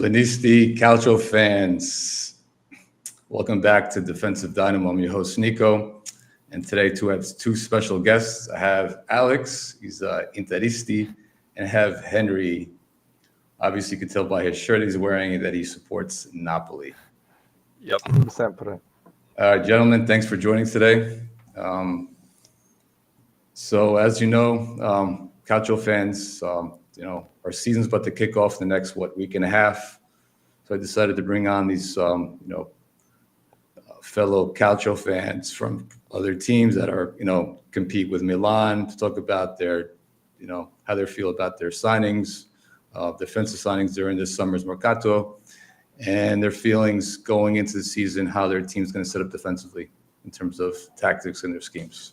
Milanisti, Calcio Fans. Welcome back to Defensive Dynamo. I'm your host, Nicko. And today, I have two special guests. I have Alex, he's Interisti, and I have Henry. Obviously, you can tell by his shirt he's wearing that he supports Napoli. Yep. Sempre. Gentlemen, thanks for joining today. So as you know, Calcio Fans, our season's about to kick off in the next, week and a half. So I decided to bring on these, fellow Calcio fans from other teams that are, compete with Milan to talk about their, how they feel about their signings, defensive signings during this summer's mercato, and their feelings going into the season, how their team's going to set up defensively in terms of tactics and their schemes.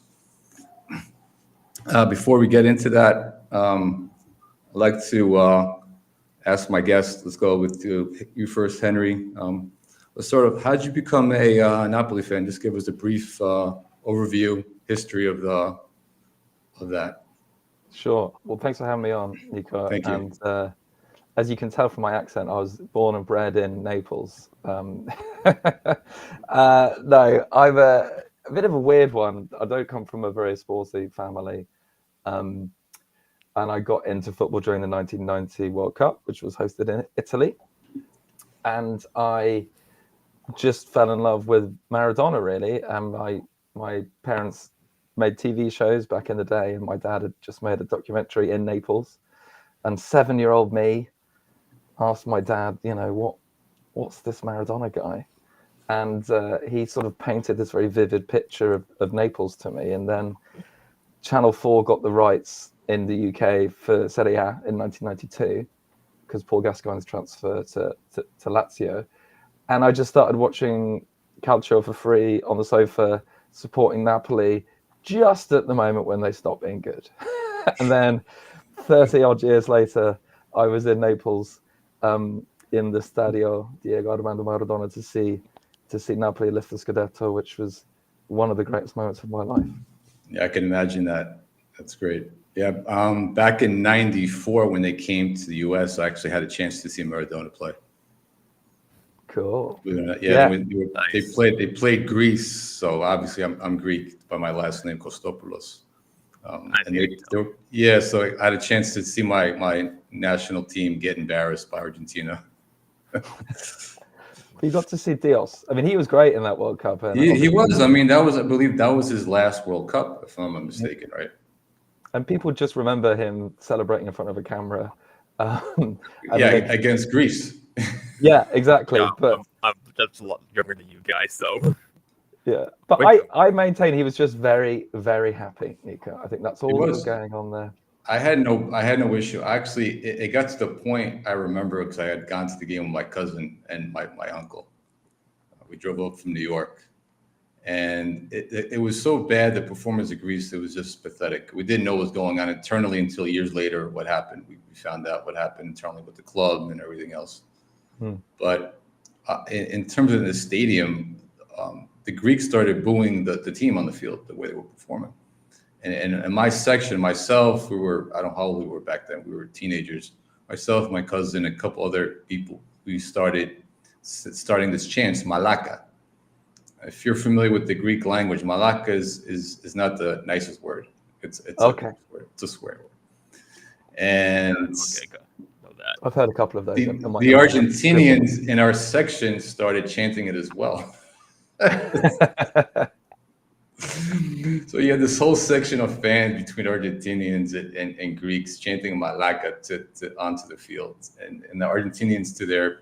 Before we get into that, I'd like to ask my guests. Let's go with you first, Henry. Let's sort of, how did you become a Napoli fan? Just give us a brief overview, history of that. Sure. Well, thanks for having me on, Nicko. Thank you. And as you can tell from my accent, I was born and bred in Naples. No, I'm a bit of a weird one. I don't come from a very sporty family. And I got into football during the 1990 World Cup, which was hosted in Italy. And I just fell in love with Maradona, really. And my parents made TV shows back in the day, and my dad had just made a documentary in Naples. And 7-year-old me asked my dad, what's this Maradona guy? And he sort of painted this very vivid picture of Naples to me. And then Channel 4 got the rights in the UK for Serie A in 1992 because Paul Gascoigne's transfer to Lazio. And I just started watching Calcio for free on the sofa, supporting Napoli just at the moment when they stopped being good. And then 30 odd years later, I was in Naples in the Stadio Diego Armando Maradona to see Napoli lift the Scudetto, which was one of the greatest moments of my life. Yeah, I can imagine that. That's great. Yeah, back in '94 when they came to the U.S., I actually had a chance to see Maradona play. Cool. Yeah, Nice. They played Greece, so obviously I'm Greek by my last name, Kostopoulos. So I had a chance to see my national team get embarrassed by Argentina. You got to see Dios. I mean, he was great in that World Cup. And He was. I mean, I believe that was his last World Cup, if I'm not mistaken, right? And people just remember him celebrating in front of a camera. Against Greece. Yeah, exactly. Yeah, but I'm just a lot younger than you guys, so yeah, but I maintain he was just very, very happy, Nicko. I think that's all that was going on there. I had no issue. Actually, it got to the point I remember because I had gone to the game with my cousin and my uncle. We drove up from New York, and it was so bad. The performance of Greece, it was just pathetic. We didn't know what was going on internally until years later. What happened? We found out what happened internally with the club and everything else. But in terms of the stadium, the Greeks started booing the team on the field, the way they were performing. And in my section, myself, I don't know how old we were back then. We were teenagers. Myself, my cousin, a couple other people, we starting this chant, Malaka. If you're familiar with the Greek language, Malaka is not the nicest word. It's Okay. It's a swear word. And okay, good. Know that. I've heard a couple of those. the Argentinians in our section started chanting it as well. So you had this whole section of fans between Argentinians and Greeks chanting Malaka to onto the field, and the Argentinians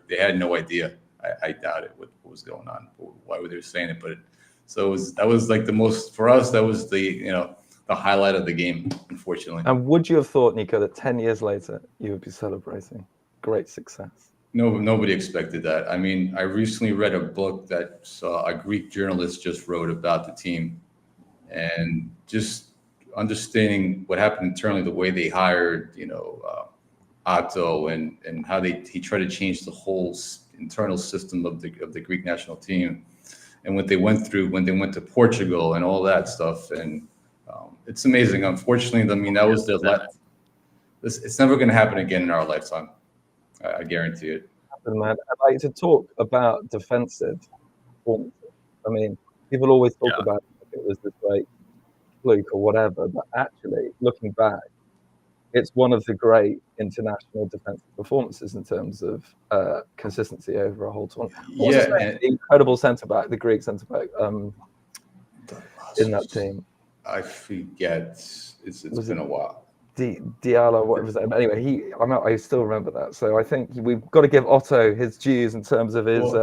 they had no idea. I doubt it what was going on. Why were they saying it? That was like the most for us. That was the highlight of the game, unfortunately. And would you have thought, Nicko, that 10 years later you would be celebrating great success? No, nobody expected that. I mean, I recently read a book that a Greek journalist just wrote about the team, and just understanding what happened internally, the way they hired, Otto, and how he tried to change the whole internal system of the Greek national team, and what they went through when they went to Portugal and all that stuff. And it's amazing. Unfortunately, I mean, that was their last. It's never going to happen again in our lifetime. I guarantee it. Man, I'd like to talk about defensive performances. I mean, people always talk Yeah. about it was this great fluke or whatever, but actually, looking back, it's one of the great international defensive performances in terms of consistency over a whole tournament. What was his name? The incredible centre back, the Greek centre back, in that team? I forget. It's been a while. Diallo, what was that? Anyway, I still remember that. So I think we've got to give Otto his dues in terms of his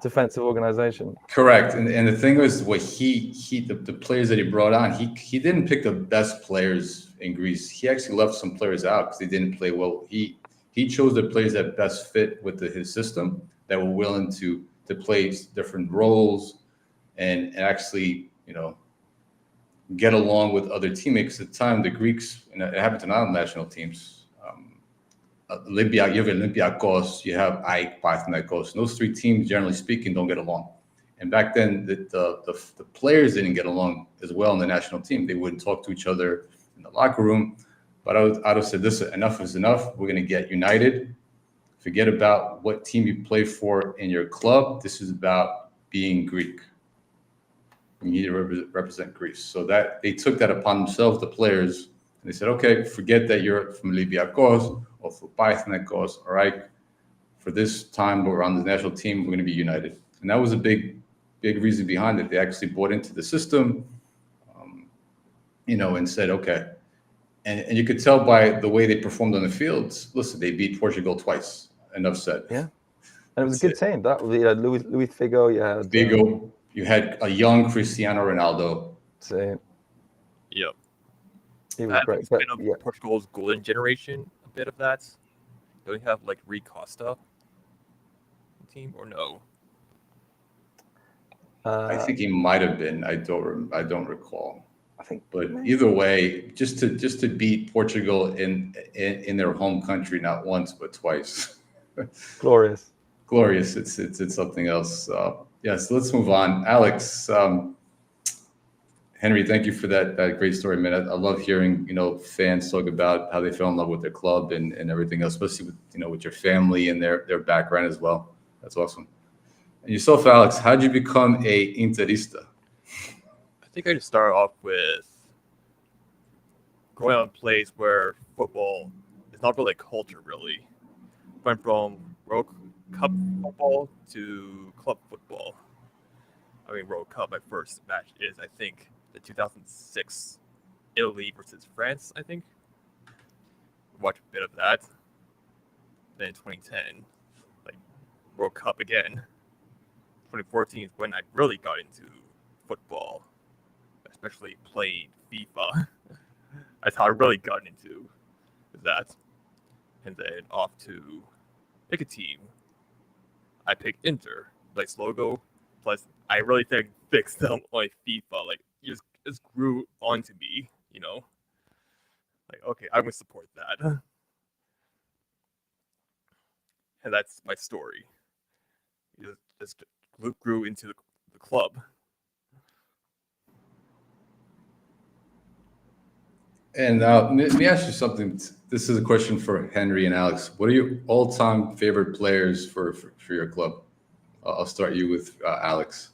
defensive organization. Correct, and the thing was, what the players that he brought on, he didn't pick the best players in Greece. He actually left some players out because they didn't play well. He chose the players that best fit with his system, that were willing to play different roles, and actually, get along with other teammates. At the time, the Greeks, and it happened to other national teams. You have Olympiacos, you have AEK, Partenopei. Those three teams, generally speaking, don't get along. And back then, the players didn't get along as well in the national team. They wouldn't talk to each other in the locker room. But I would say this: enough is enough. We're going to get united. Forget about what team you play for in your club. This is about being Greek. You need to represent Greece. So that they took that upon themselves, the players, and they said, okay, forget that you're from Olympiacos or from Partenopei. All right, for this time we're on the national team, we're going to be united. And that was a big reason behind it. They actually bought into the system, and said, okay. And you could tell by the way they performed on the fields. Listen, they beat Portugal twice. Enough said. Yeah, and it was a good team. That was Luis Figo. Yeah, Figo. You had a young Cristiano Ronaldo. Same. Yep. He was great. It's been of Portugal's golden generation, a bit of that. Don't you have like Rui Costa team or no? I think he might have been. I don't recall. I think, but either way, just to beat Portugal in their home country, not once but twice. Glorious. It's something else. Yes, let's move on. Alex, Henry, thank you for that great story, man. I love hearing fans talk about how they fell in love with their club and everything else, especially with your family and their background as well. That's awesome. And yourself, Alex, how did you become a Interista? I think I just started off with growing up in a place where football is not really a culture, really. Went from World Cup football to club football. I mean, World Cup, my first match is, I think, the 2006 Italy versus France, I think. Watched a bit of that. Then in 2010, World Cup again. 2014 is when I really got into football, especially playing FIFA. That's how I really got into that. And then off to pick a team. I picked Inter, nice logo. Plus, I really think fixed them on FIFA. It just grew onto me, okay, I'm gonna support that. And that's my story. It just grew into the club. And let me ask you something. This is a question for Henry and Alex. What are your all-time favorite players for your club? I'll start you with Alex.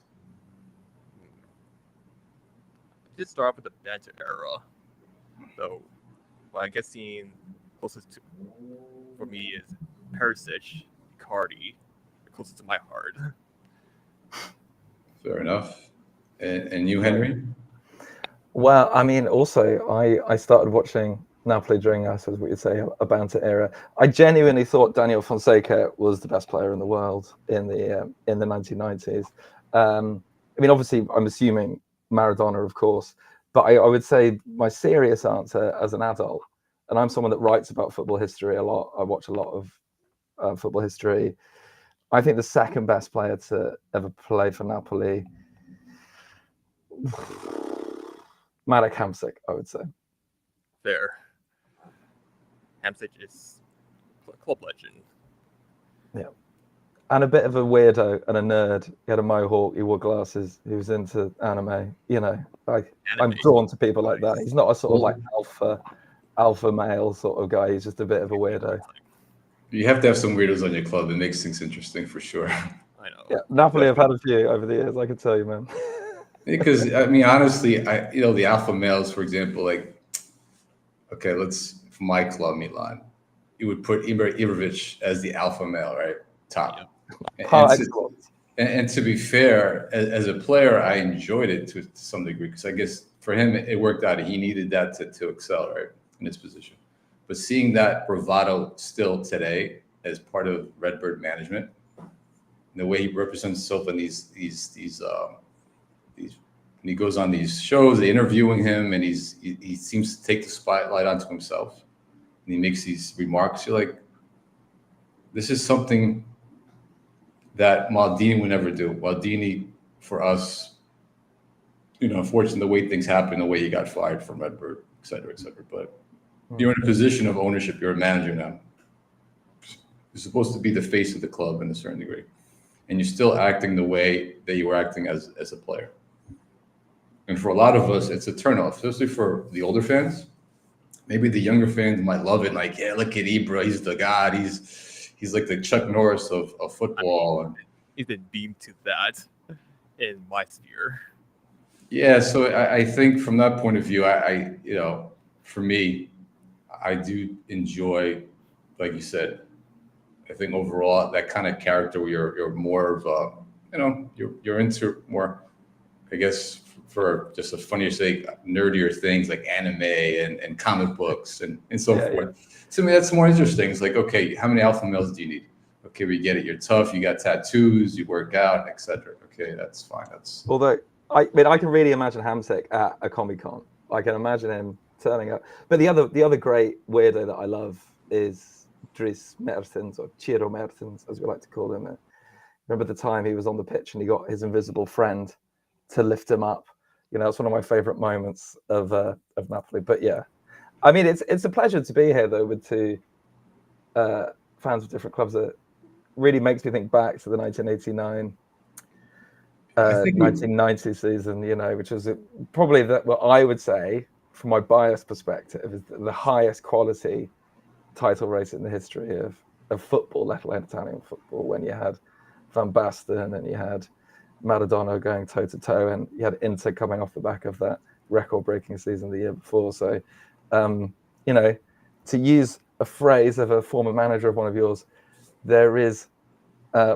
I did start off with the banter era. So, what I'm guessing closest to for me is Perisic, Icardi, closest to my heart. Fair enough. And you, Henry? Well, I mean, also, I started watching Napoli during, I suppose what you'd say, a banter era. I genuinely thought Daniel Fonseca was the best player in the world in the 1990s. I mean, obviously, I'm assuming Maradona, of course, but I would say my serious answer as an adult, and I'm someone that writes about football history a lot. I watch a lot of football history. I think the second best player to ever play for Napoli, Marek Hamsik, I would say. Fair. Hamsik is a club legend. Yeah. And a bit of a weirdo and a nerd. He had a mohawk, he wore glasses, he was into anime. I'm drawn to people like that. He's not a sort of alpha male sort of guy. He's just a bit of a weirdo. You have to have some weirdos on your club. It makes things interesting for sure. I know. Yeah, Napoli have had a few over the years, I can tell you, man. Because I mean, honestly, the alpha males, for example, like, okay, for my club, Milan, you would put Ibrahimovic as the alpha male, right? Top. Yeah. And to be fair, as a player, I enjoyed it to some degree because I guess for him it worked out. He needed that to excel, right, in his position. But seeing that bravado still today as part of Redbird management, and the way he represents himself in these when he goes on these shows, they interviewing him, and he seems to take the spotlight onto himself, and he makes these remarks. You're like, this is something that Maldini would never do. Maldini, for us, unfortunately, the way things happen, the way he got fired from Redbird, et cetera, et cetera. But you're in a position of ownership. You're a manager now. You're supposed to be the face of the club in a certain degree, and you're still acting the way that you were acting as a player. And for a lot of us, it's a turnoff, especially for the older fans. Maybe the younger fans might love it. Like, yeah, look at Ibra. He's the god. He's like the Chuck Norris of football. I mean, he's been beamed to that in my sphere. Yeah, so I think from that point of view, I for me, I do enjoy, like you said, I think overall that kind of character where you're more of you're into more, I guess, for just a funnier sake, nerdier things like anime and comic books and so forth. Yeah. To me, that's more interesting. It's like, okay, how many alpha males do you need? Okay, we get it. You're tough. You got tattoos. You work out, etc. Okay, that's fine. Although I can really imagine Hamsik at a Comic-Con. I can imagine him turning up. But the other great weirdo that I love is Dries Mertens, or Ciro Mertens, as we like to call him. Remember the time he was on the pitch and he got his invisible friend to lift him up. It's one of my favorite moments of Napoli. But yeah, I mean, it's a pleasure to be here though with two fans of different clubs. That really makes me think back to the 1989, 1990 season. Which was probably what I would say, from my biased perspective, is the highest quality title race in the history of football, let alone Italian football. When you had Van Basten and you had Maradona going toe-to-toe, and you had Inter coming off the back of that record-breaking season the year before. So, to use a phrase of a former manager of one of yours, there is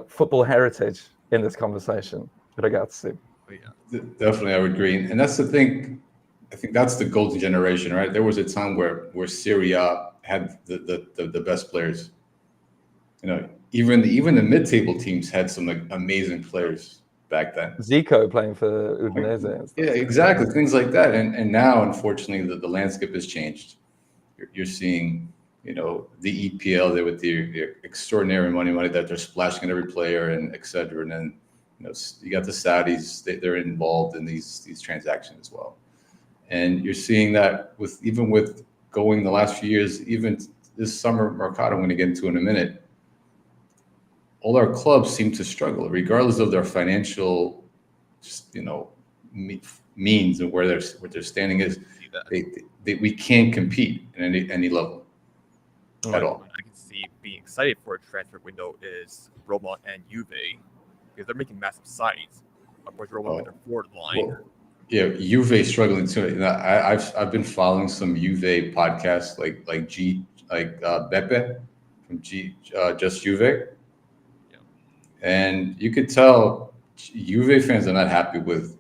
football heritage in this conversation, ragazzi. Yeah. Definitely, I would agree. And that's the thing. I think that's the golden generation, right? There was a time where Serie A had the best players. Even the mid-table teams had some amazing players back then. Zico playing for Udinese and stuff. Yeah, exactly. Things like that. And now, unfortunately, the landscape has changed. You're seeing, the EPL there with the extraordinary money that they're splashing at every player and et cetera. And then, you got the Saudis, they're involved in these transactions as well. And you're seeing that with going the last few years, even this summer Mercado, I'm going to get into in a minute, all our clubs seem to struggle, regardless of their financial, means and where their standing is. We can't compete at any level at all. I can see being excited for a transfer window is Roma and Juve, because they're making massive signings. Of course, Roma with their forward line. Well, yeah, Juve struggling too. I've been following some Juve podcasts like Beppe from Just Juve. And you could tell Juve fans are not happy with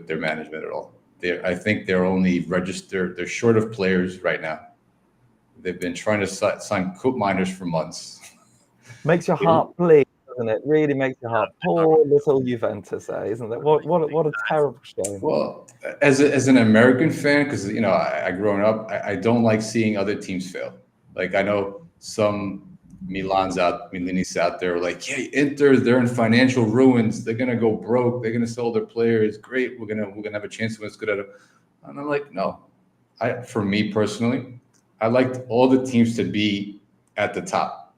their management at all. I think they're only registered. They're short of players right now. They've been trying to sign coop miners for months. Makes your heart bleed, doesn't it? Really makes your heart. Poor little Juventus, isn't it? What a terrible shame. Well, as an American fan, because I growing up, I don't like seeing other teams fail. Like, I know some Milanisti out there like, yeah, Inter, they're in financial ruins. They're gonna go broke. They're gonna sell their players. Great, we're gonna have a chance to win. It's good at it. And I'm like, no. For me personally, I liked all the teams to be at the top,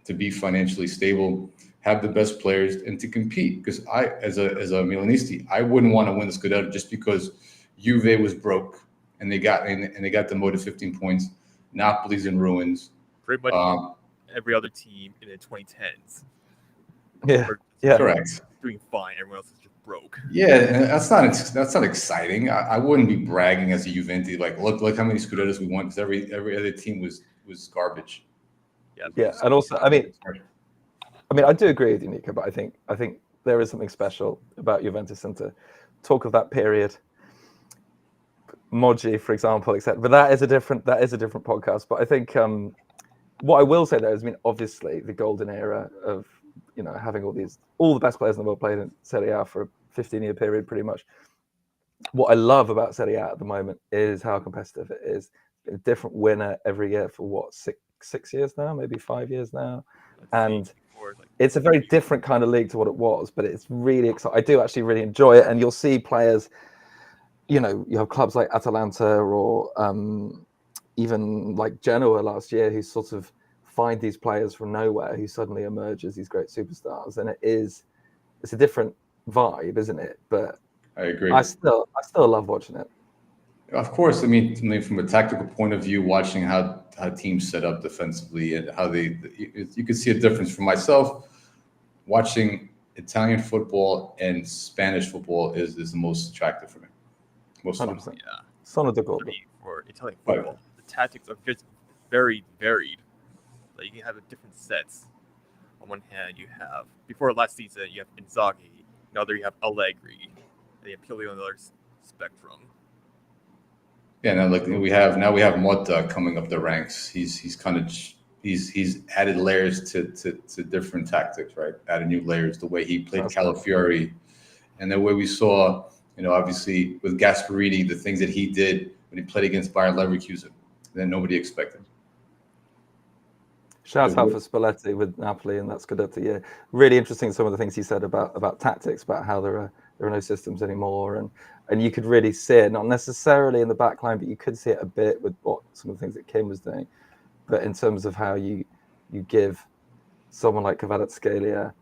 to be financially stable, have the best players, and to compete. Because as a Milanisti, I wouldn't want to win the Scudetto just because Juve was broke and they got demoted 15 points. Napoli's in ruins. Pretty much every other team in the 2010s. Yeah, We're yeah. Correct. doing fine. Everyone else is just broke. Yeah, and that's not exciting. I wouldn't be bragging as a Juventus like look how many Scudettos we won because every other team was garbage. Yeah, and also, I mean, I do agree with you, Nicko, but I think there is something special about Juventus, and to talk of that period, Moggi, for example, etc. But that is a different podcast. But I think what I will say there is, I mean, obviously the golden era of having all the best players in the world played in Serie A for a 15-year period, pretty much. What I love about Serie A at the moment is how competitive it is. A different winner every year for what, six years now, maybe 5 years now, and it's a very different kind of league to what it was. But it's really exciting. I do actually really enjoy it, and you'll see players. You have clubs like Atalanta or even like Genoa last year who sort of find these players from nowhere who suddenly emerge as these great superstars, and it's a different vibe, isn't it? But I agree. I still love watching it. Of course, I mean, from a tactical point of view, watching how teams set up defensively and how you can see a difference. For myself, watching Italian football and Spanish football is the most attractive for me. Most fun. 100%. Yeah. Sono de gol. For Italian football, the tactics are just very varied. Like you can have different sets. On one hand, you have before last season, you have Inzaghi. Another, you have Allegri. And you have Pioli on the other spectrum. Yeah, now we have Motta coming up the ranks. He's added layers to different tactics, right? Added new layers. The way he played Calafiori, and the way we saw, obviously with Gasperini, the things that he did when he played against Bayer Leverkusen that nobody expected. Shout out for Spalletti with Napoli and that Scudetto. Yeah, really interesting. Some of the things he said about tactics, about how there are no systems anymore, and you could really see it, not necessarily in the back line, but you could see it a bit with what some of the things that Kim was doing. But in terms of how you give someone like Kvaratskhelia,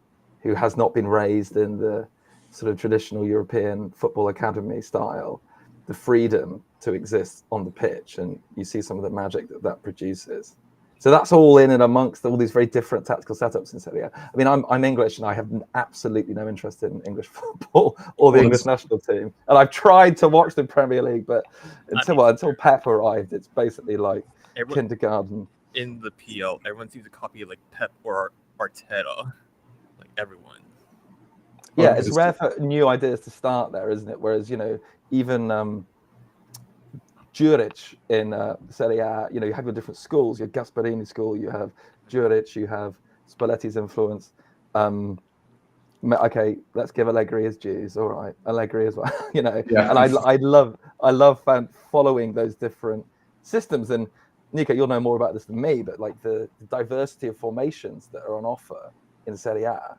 who has not been raised in the sort of traditional European football academy style, the freedom to exist on the pitch, and you see some of the magic that produces. So that's all in and amongst all these very different tactical setups in Serie A. I mean, I'm English and I have absolutely no interest in English football or the English national team. And I've tried to watch the Premier League, but until Pep arrived, it's basically like kindergarten. In the PL, everyone seems to copy like Pep or Arteta, like everyone. Yeah, it's rare for new ideas to start there, isn't it? Whereas, even Juric in Serie A, you have your different schools. You have Gasperini school, you have Juric, you have Spalletti's influence. Okay, let's give Allegri his dues. All right, Allegri as well. Yeah. And I love following those different systems. And Nicko, you'll know more about this than me, but like the diversity of formations that are on offer in Serie A,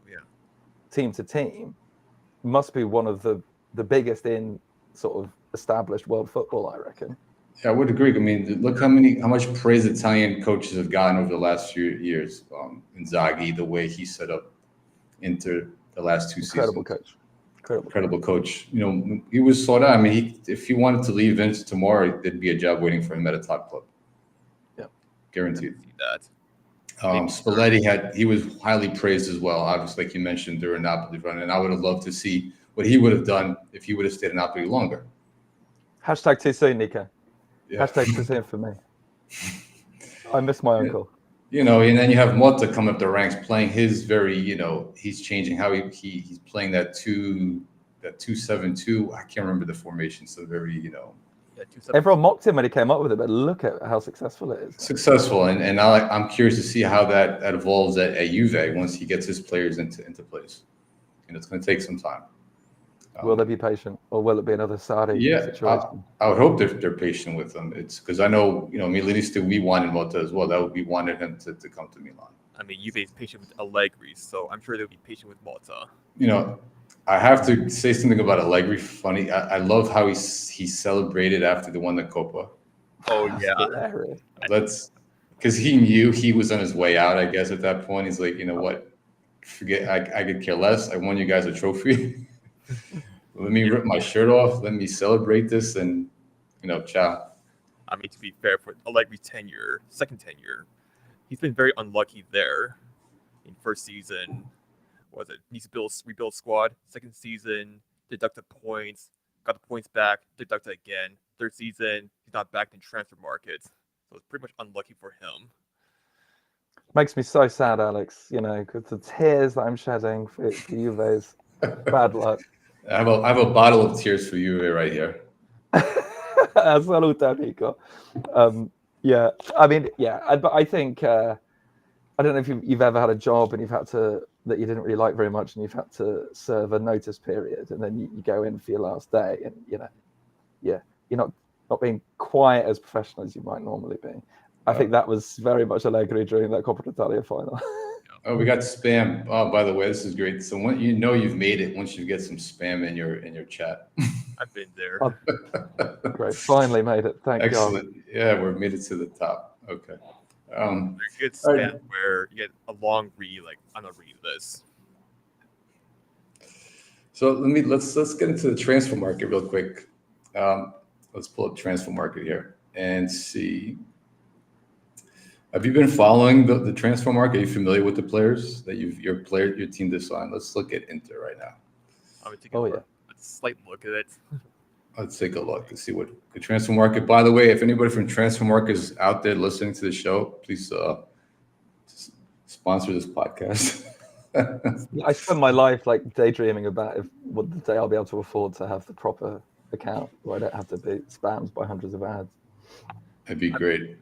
team to team, must be one of the biggest in sort of established world football, I reckon. Yeah, I would agree. I mean, look how much praise Italian coaches have gotten over the last few years. Inzaghi, the way he set up Inter the last two seasons. Incredible coach. He was sought out. I mean, if he wanted to leave Inter tomorrow, there'd be a job waiting for him at a top club. Yeah, guaranteed. That. Spalletti he was highly praised as well. Obviously, like you mentioned, during Napoli run, and I would have loved to see what he would have done if he would have stayed in Napoli longer. Hashtag too soon, Nicko. Yeah. Hashtag too soon for me. I miss my uncle. And then you have Motta coming up the ranks, playing his very, he's changing how he's playing that 2-7-2. I can't remember the formation. So very, everyone mocked him when he came up with it, but look at how successful it is. Successful, and I'm curious to see how that evolves at Juve once he gets his players into place. And it's going to take some time. Will they be patient, or will it be another Sarri situation? I would hope they're patient with them. It's because I know, Milanisti, we wanted Motta as well. We wanted him to come to Milan. I mean, Juve is patient with Allegri, so I'm sure they'll be patient with Motta. I have to say something about Allegri. Funny, I love how he celebrated after they won the Coppa. Oh yeah, because he knew he was on his way out. I guess at that point, he's like, you know what? Forget. I could care less. I won you guys a trophy. Let me rip my shirt off. Let me celebrate this, and ciao. I mean, to be fair, for Allegri's second tenure, he's been very unlucky there. In first season, what was it? Needs to rebuild squad. Second season, deducted points, got the points back, deducted again. Third season, he's not back in transfer markets, so it's pretty much unlucky for him. Makes me so sad, Alex. Because the tears that I'm shedding for Juve's bad luck. I have a bottle of tears for you right here. Saluta, Nicko. Yeah, I mean, yeah, but I think I don't know if you've ever had a job and that you didn't really like very much, and you've had to serve a notice period, and then you go in for your last day, and you're not being quite as professional as you might normally be. I think that was very much Allegri during that Coppa Italia final. Oh, we got spam. Oh, by the way, this is great. So when you've made it once you get some spam in your chat. I've been there. Great, finally made it. Thank Excellent. God. Yeah, we're made it to the top. Okay. There's good spam where you get a long read, like I'm gonna read this. So let's get into the transfer market real quick. Let's pull up transfer market here and see. Have you been following the transfer market? Are you familiar with the players that your team this on? Let's look at Inter right now. I'm gonna take a slight look at it. Let's take a look and see what the transfer market. By the way, if anybody from transfer market is out there listening to the show, please sponsor this podcast. I spend my life like daydreaming about what the day I'll be able to afford to have the proper account where I don't have to be spammed by hundreds of ads. That'd be great.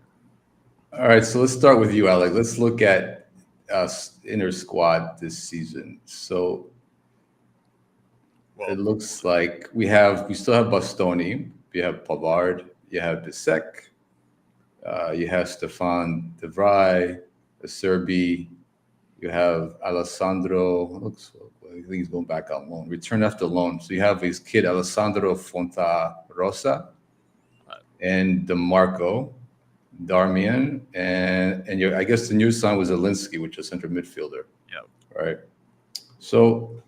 All right, so let's start with you, Alec. Let's look at Inter squad this season. So it looks like we still have Bastoni, we have Pavard, you have dissects, you have Stefan De Vrij, Serbi, you have Alessandro. I think he's going back on loan. Return after loan. So you have his kid Alessandro Fontarosa and DeMarco. Darmian and I guess the new sign was Zielinski, which is center midfielder. Yeah. Right. So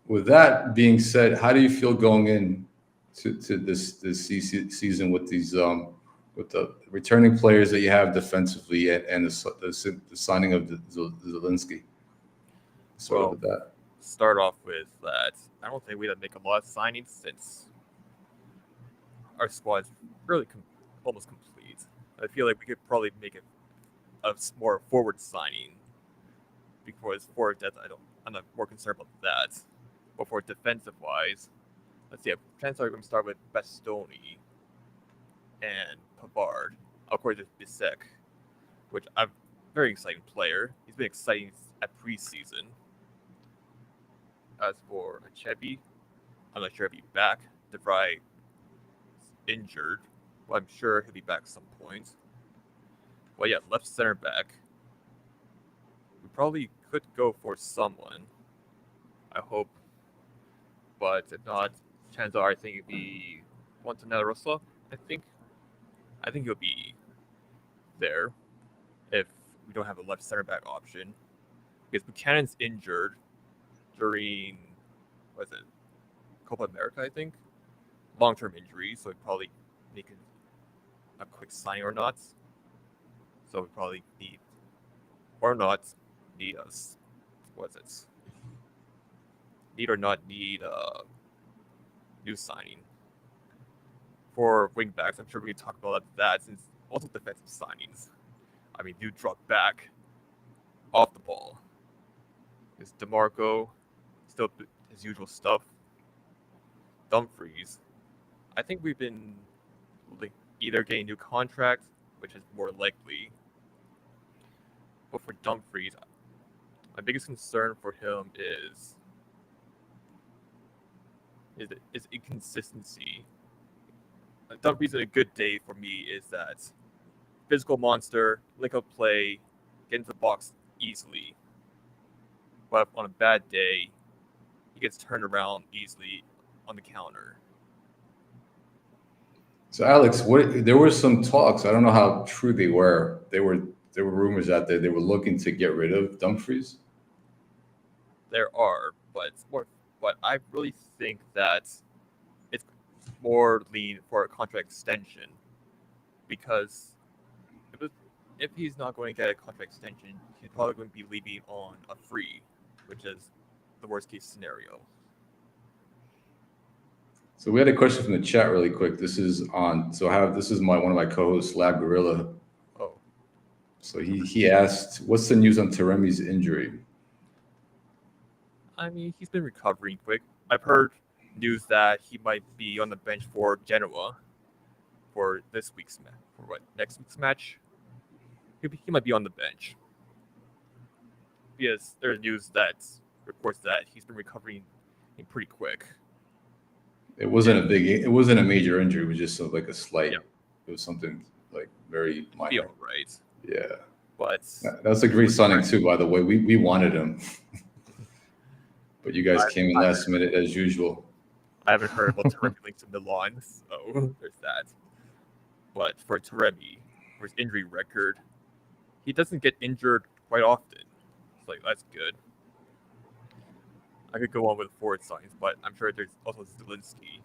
with that being said, how do you feel going in to this season with these with the returning players that you have defensively and the signing of Zielinski? With that. Start off with that. I don't think we have to make a lot of signings since our squad's really almost complete. I feel like we could probably make it a more forward signing because forward depth, I'm not more concerned about that. But for defensive wise, let's see. Chances are we're going to start with Bastoni and Pavard. Of course, there's dissects, which I'm a very exciting player. He's been exciting at preseason. As for Achebi, I'm not sure if he's back. De Vrij injured. Well, I'm sure he'll be back at some point. Well, yeah, left center back. We probably could go for someone. I hope. But if not, chances are I think it'd be Montanella Rossa, I think he'll be there if we don't have a left center back option. Because Buchanan's injured during, Copa America, I think? Long-term injury, so we probably make a quick signing or not. So we probably need a new signing. For wing backs, I'm sure we can talk about that since also defensive signings. I mean, do drop back off the ball. Is DeMarco still his usual stuff? Dumfries. I think we've been either getting a new contract, which is more likely. But for Dumfries, my biggest concern for him is inconsistency. Dumfries in a good day for me is that physical monster, link up play, get into the box easily. But on a bad day, he gets turned around easily on the counter. So Alex, there were some talks. I don't know how true they were. There were rumors out there they were looking to get rid of Dumfries. There are, but I really think that it's more lean for a contract extension because if he's not going to get a contract extension, he's probably going to be leaving on a free, which is the worst case scenario. So we had a question from the chat really quick. This is one of my co-hosts, Lab Gorilla. Oh. So he asked, what's the news on Taremi's injury? I mean, he's been recovering quick. I've heard news that he might be on the bench for Genoa for next week's match. He might be on the bench. Because there's news that reports that he's been recovering pretty quick. It wasn't a major injury. It was just like a slight. Yeah. It was something like very minor. Feel right. Yeah. But that's a great signing too, by the way. We wanted him. But you guys came in last minute as usual. I haven't heard about Taremi linked to Milan, so there's that. But for Taremi, for his injury record, he doesn't get injured quite often. It's like, that's good. I could go on with forward signs, but I'm sure there's also Zielinski.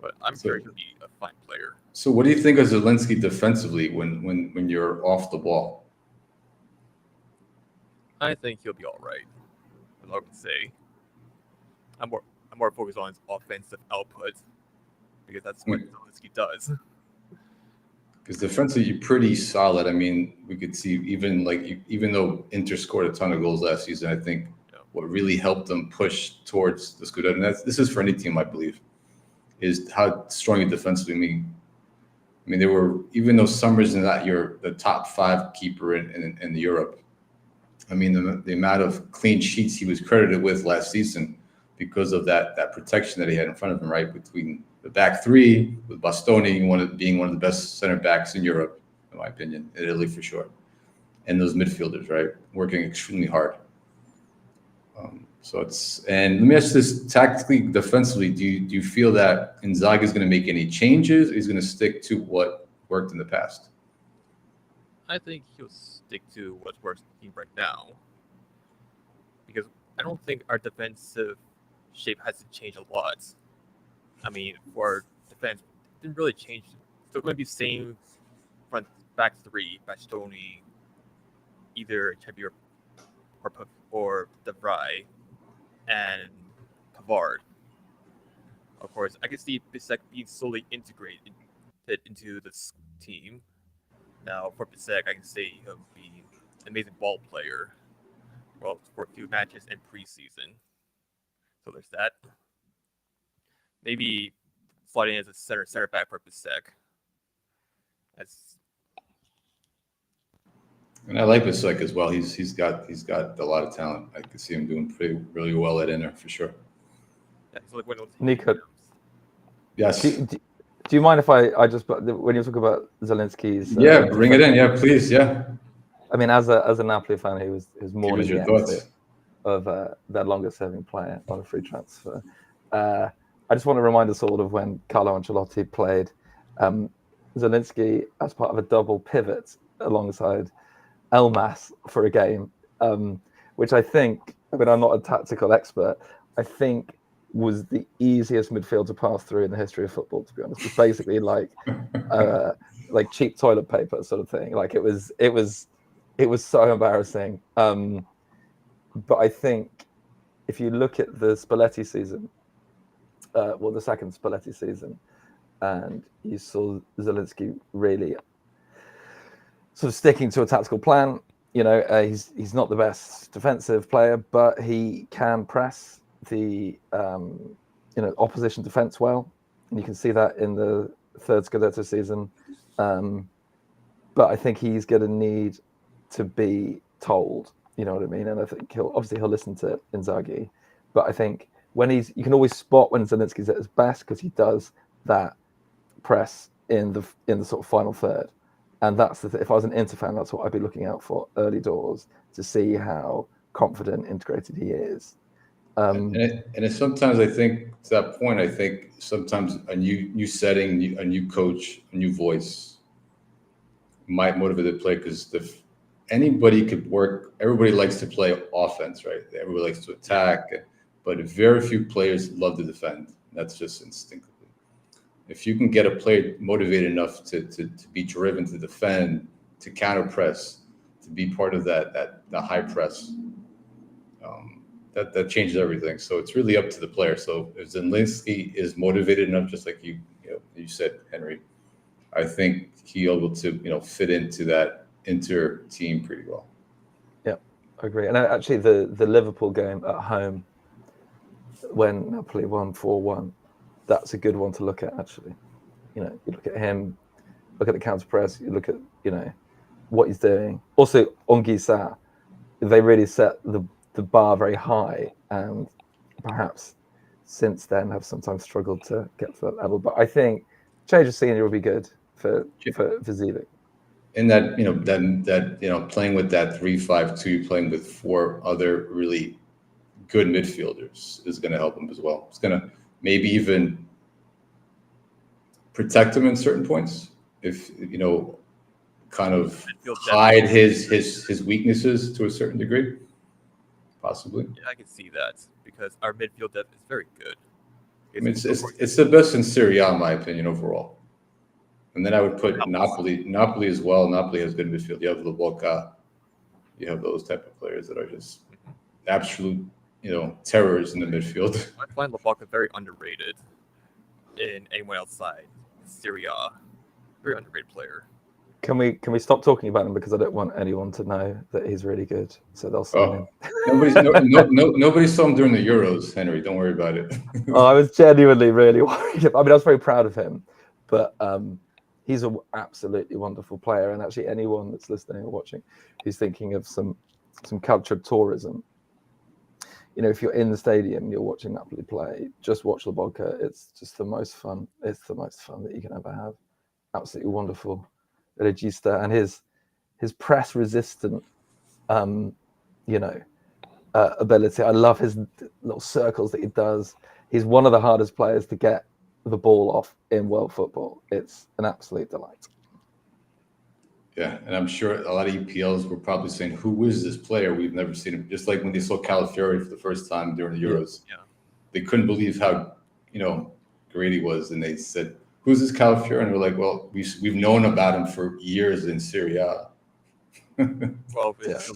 But I'm sure he'll be a fine player. So what do you think of Zielinski defensively when you're off the ball? I think he'll be all right. I would say. I'm more focused on his offensive output because that's what Zielinski does. Because defensively, you're pretty solid. I mean, we could see even though Inter scored a ton of goals last season, I think what really helped them push towards the Scudetto, and this is for any team, I believe, is how strong you defensively mean. I mean, they were, even though Summers is not the top 5 keeper in Europe. I mean, the amount of clean sheets he was credited with last season because of that protection that he had in front of him, right? Between the back 3, with Bastoni being one of the best center backs in Europe, in my opinion, in Italy for sure. And those midfielders, right? Working extremely hard. And let me ask this tactically, defensively, do you feel that Inzaghi is going to make any changes? Or he's going to stick to what worked in the past? I think he'll stick to what's working right now. Because I don't think our defensive shape has to change a lot. I mean, for defense, it didn't really change. Still going to be same front back 3, Bastoni, either Chebi or De Vrij, and Pavard. Of course, I can see Bissek being slowly integrated into this team. Now, for Bissek, I can say he'll be an amazing ball player. Well, for a few matches in preseason. So there's that. Maybe sliding as a center back for Bissek. And I like Bissek as well. He's got a lot of talent. I can see him doing really well at Inter for sure. Yeah, so like Nicko. Yes. Do you mind if I just, when you talk about Zielinski's? Yeah, bring it in. Yeah, please. Yeah. I mean, as a Napoli fan who was mourning your the thoughts exit of their longest-serving player on a free transfer, I just want to remind us all of when Carlo Ancelotti played Zielinski as part of a double pivot alongside Elmas for a game, which I think, I mean, I'm not a tactical expert, I think was the easiest midfield to pass through in the history of football, to be honest. It's basically like cheap toilet paper sort of thing. Like it was so embarrassing. But I think if you look at the Spalletti season, the second Spalletti season, and you saw Zielinski really sort of sticking to a tactical plan. You know, he's not the best defensive player, but he can press the opposition defense well, and you can see that in the third Scudetto season. But I think he's going to need to be told. You know what I mean? And I think he'll listen to Inzaghi, but I think you can always spot when Zielinski's at his best because he does that press in the sort of final third. And that's if I was an Inter fan, that's what I'd be looking out for early doors to see how confident, integrated he is. And sometimes I think to that point, I think sometimes a new setting, a new coach, a new voice might motivate the player because anybody could work. Everybody likes to play offense, right? Everybody likes to attack, but very few players love to defend. That's just instinctively. If you can get a player motivated enough to be driven to defend, counter press, to be part of the high press. That changes everything. So it's really up to the player. So if Milanisti is motivated enough, just like you said, Henry, I think he'll be able to fit into that Inter team pretty well. Yeah, I agree. And actually, the Liverpool game at home when Napoli won 4-1, that's a good one to look at. Actually, you look at him, look at the counter press, you look at what he's doing. Also, Anguissa, they really set the bar very high, and perhaps since then have sometimes struggled to get to that level. But I think Changer Senior will be good for Zidane. And that playing with that 3-5-2, playing with 4 other really good midfielders is going to help him as well. It's going to maybe even protect him in certain points, if kind of hide his weaknesses to a certain degree, possibly. Yeah, I can see that because our midfield depth is very good. I mean, it's the best in Serie A, in my opinion, overall. And then I would put Napoli as well. Napoli has good midfield. You have Lobotka. You have those type of players that are just absolute, terrors in the midfield. I find Lobotka very underrated in anyone outside Serie A. Very underrated player. Can we stop talking about him, because I don't want anyone to know that he's really good, so they'll sign him. Nobody saw him during the Euros, Henry. Don't worry about it. I was genuinely really worried. I was very proud of him, but he's an absolutely wonderful player. And actually, anyone that's listening or watching who's thinking of some cultured tourism, if you're in the stadium and you're watching Napoli play, just watch Lobotka. It's just the most fun. It's the most fun that you can ever have. Absolutely wonderful regista, and his press resistant ability. I love his little circles that he does. He's one of the hardest players to get the ball off in world football. It's an absolute delight. Yeah, and I'm sure a lot of EPLs were probably saying, who is this player? We've never seen him. Just like when they saw Calafiori for the first time during the Euros. Yeah. They couldn't believe how great he was, and they said, who's this Calcio? And we're like, well, we've known about him for years in Serie A. Well, if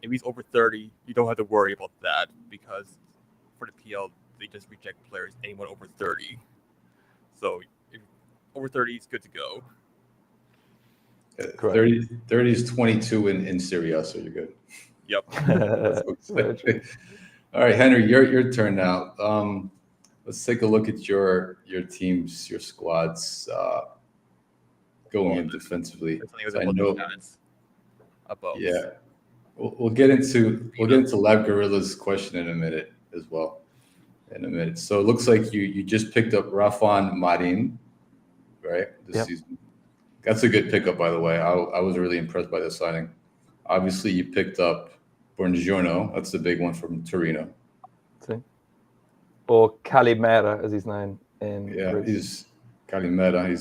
he's over 30, you don't have to worry about that, because for the PL, they just reject players, anyone over 30. So if over 30 is good to go. 30 is 22 in Serie A, so you're good. Yep. All right, Henry, your turn now. Let's take a look at your teams, your squads going in defensively. I know. Yeah, we'll get into Lab Gorilla's question in a minute as well. So it looks like you just picked up Rafan Marin, right? This season. That's a good pickup, by the way. I was really impressed by the signing. Obviously, you picked up Buongiorno. That's the big one from Torino. Or Calimera, as he's known in Greece. He's Calimera.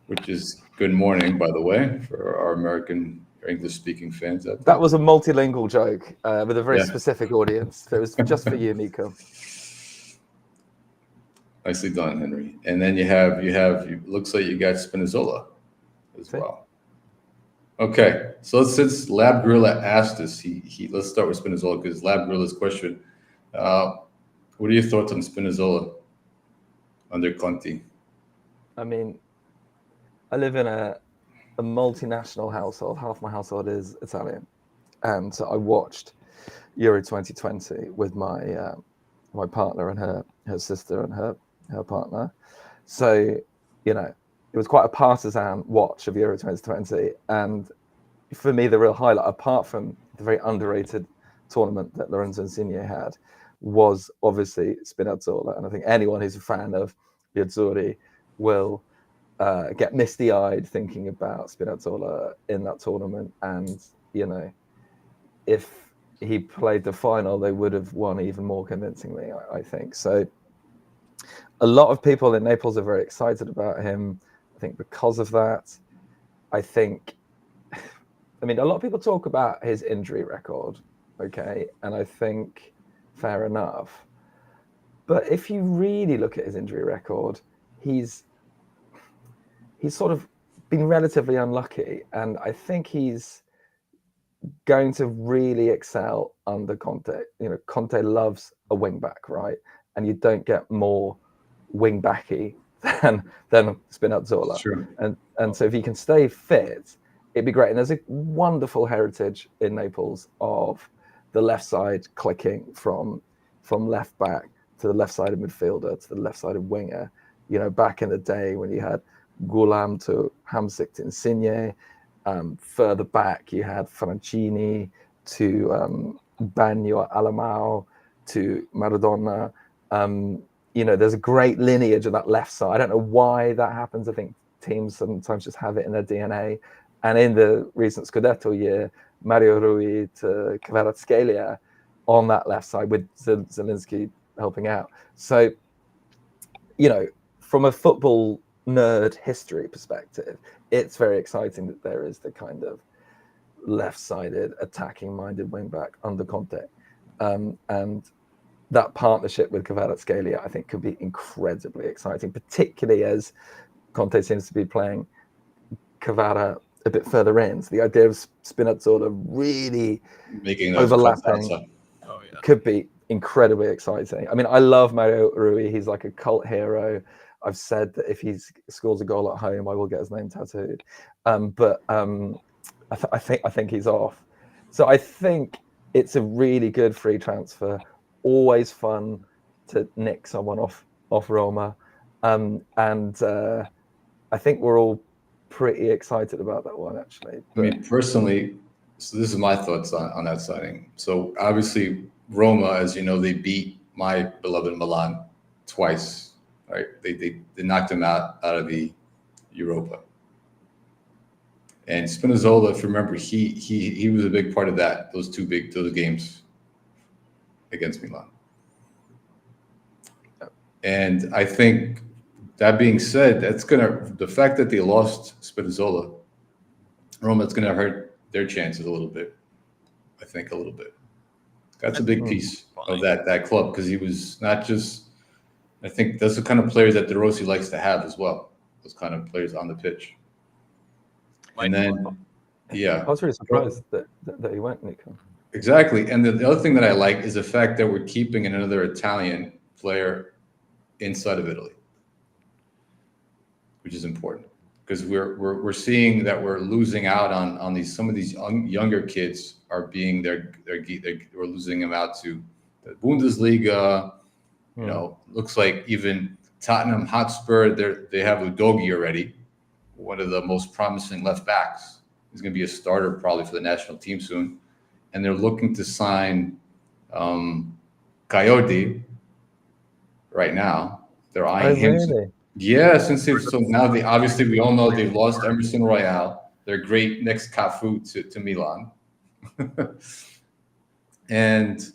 Which is good morning, by the way, for our American or English-speaking fans. That was a multilingual joke with a very specific audience. It was just for you, Nicko. Nicely done, Henry. And then you have. Looks like you got Spinazzola as well. Okay, so since Lab Gorilla asked us, let's start with Spinazzola, because Lab Gorilla's question. What are your thoughts on Spinazzola under Conti? I mean, I live in a multinational household. Half my household is Italian, and so I watched Euro 2020 with my partner and her sister and her partner. So it was quite a partisan watch of Euro 2020, and for me, the real highlight, apart from the very underrated tournament that Lorenzo Insigne had, was obviously Spinazzola. And I think anyone who's a fan of the Azzurri will get misty-eyed thinking about Spinazzola in that tournament. And, if he played the final, they would have won even more convincingly, I think. So a lot of people in Naples are very excited about him, I think, because of that. I mean, a lot of people talk about his injury record, okay? And I think fair enough. But if you really look at his injury record, he's sort of been relatively unlucky, and I think he's going to really excel under Conte. You know, Conte loves a wing back, right? And you don't get more wing backy than Spinazzola. True. And so if he can stay fit, it'd be great. And there's a wonderful heritage in Naples of the left side clicking from left back to the left side of midfielder to the left side of winger. You know, back in the day when you had Gulam to Hamsik to Insigne, further back you had Francini to Bagno, Alamao to Maradona. You know, there's a great lineage of that left side. I don't know why that happens. I think teams sometimes just have it in their DNA. And in the recent Scudetto year, Mario Rui to Kvaratskhelia on that left side with Zielinski helping out. So, you know, from a football nerd history perspective, it's very exciting that there is the kind of left-sided, attacking-minded wing-back under Conte. And that partnership with Kvaratskhelia, I think, could be incredibly exciting, particularly as Conte seems to be playing Kvara a bit further in. So the idea of Spinazzola really making those overlapping could be incredibly exciting. I mean, I love Mario Rui. He's like a cult hero. I've said that if he scores a goal at home, I will get his name tattooed. But I think he's off. So I think it's a really good free transfer. Always fun to nick someone off Roma, and I think we're all pretty excited about that one, actually. But, I mean, personally, so this is my thoughts on that signing. So obviously, Roma, as you know, they beat my beloved Milan twice. Right? They knocked him out of the Europa. And Spinazzola, if you remember, he was a big part of that, those games against Milan. And I think that being said, the fact that they lost Spinazzola, Roma, it's gonna hurt their chances a little bit. I think a little bit. That's a big piece of that club, because he was not just, I think those are the kind of players that De Rossi likes to have as well. Those kind of players on the pitch. And then, yeah. I was really surprised that he went, Nicko. Exactly. And the other thing that I like is the fact that we're keeping another Italian player inside of Italy, which is important, because we're seeing that we're losing out on these. Some of these younger kids are being we're losing them out to the Bundesliga. You know, looks like even Tottenham Hotspur, they have Udogie already, one of the most promising left backs. He's going to be a starter probably for the national team soon. And they're looking to sign Coyote right now. They're eyeing him. Really? Yeah, so now we all know they've lost Emerson Royale. They're great next Cafu to Milan. And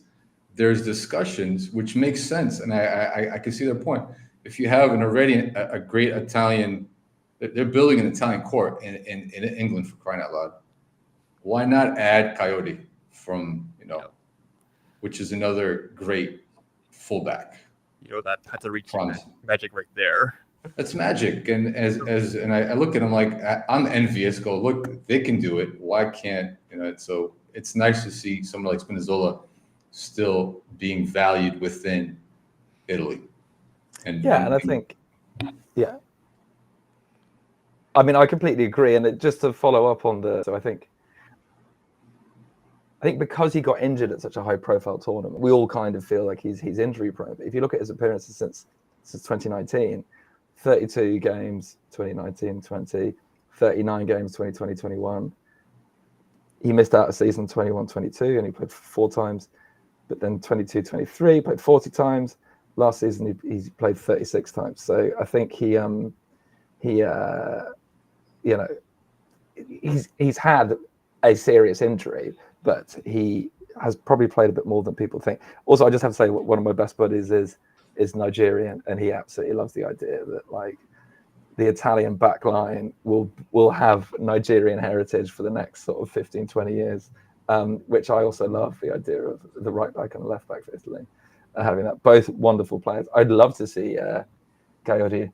there's discussions, which makes sense, and I can see their point. If you have a great Italian, they're building an Italian court in England, for crying out loud. Why not add Coyote from, which is another great fullback. That's a reaching magic right there. That's magic, and and I look at him like I'm envious. Go, look, they can do it. Why can't So it's nice to see someone like Spinazzola still being valued within Italy. And I think, I mean, I completely agree. And just to follow up on I think because he got injured at such a high-profile tournament, we all kind of feel like he's injury-prone. But if you look at his appearances since 2019, 32 games, 2019-20, 39 games, 2020-21. He missed out a season 21-22, and he played 4 times. But then 22-23, he played 40 times. Last season, he played 36 times. So I think he's had a serious injury, but he has probably played a bit more than people think. Also, I just have to say, one of my best buddies is Nigerian, and he absolutely loves the idea that like the Italian back line will have Nigerian heritage for the next sort of 15, 20 years. Which I also love, the idea of the right back and the left back for Italy, having that. Both wonderful players. I'd love to see Coyote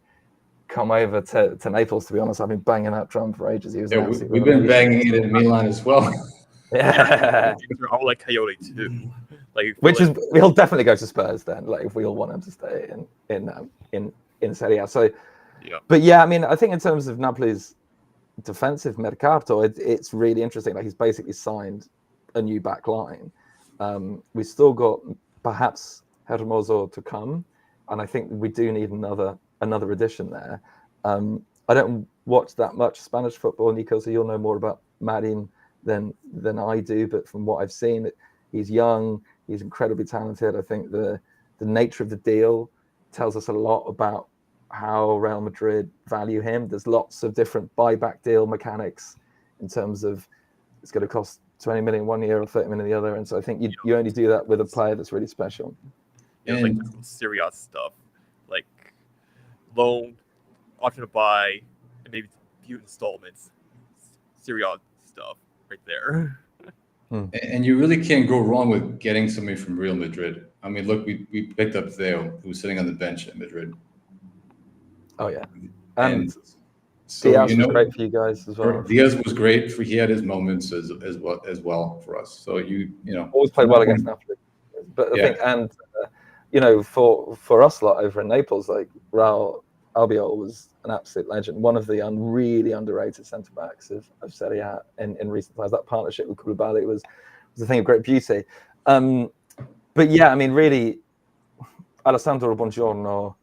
come over to Naples. To be honest, I've been banging that drum for ages. He was an absolute we've been revelation. banging it in Milan as well. Yeah, I would like Coyote too. Like, which is he'll definitely go to Spurs then. Like if we all want him to stay in Serie A. So, yeah, but yeah, I mean, I think in terms of Napoli's defensive mercato, it's really interesting. Like he's basically signed a new back line. We've still got perhaps Hermoso to come, and I think we do need another addition there. I don't watch that much Spanish football, Nicko, so you'll know more about Marin than I do. But from what I've seen, he's young, he's incredibly talented. I think the nature of the deal tells us a lot about how Real Madrid value him. There's lots of different buyback deal mechanics in terms of it's going to cost 20 million one year or 30 million the other, and so I think you only do that with a player that's really special. It's like some Serie A stuff, like loan, option to buy, and maybe a few installments. Serie A stuff right there. And you really can't go wrong with getting somebody from Real Madrid. I mean, look, we picked up Theo, who was sitting on the bench at Madrid. Oh yeah, and so Diaz was great for you guys as well. Diaz was great. He had his moments as well for us. So you know always played well against Napoli. But I think, and for us lot over in Naples, like Raul Albiol was an absolute legend. One of the really underrated centre backs of Serie A in recent times. That partnership with Koulibaly was a thing of great beauty. But yeah, I mean, really, Alessandro Buongiorno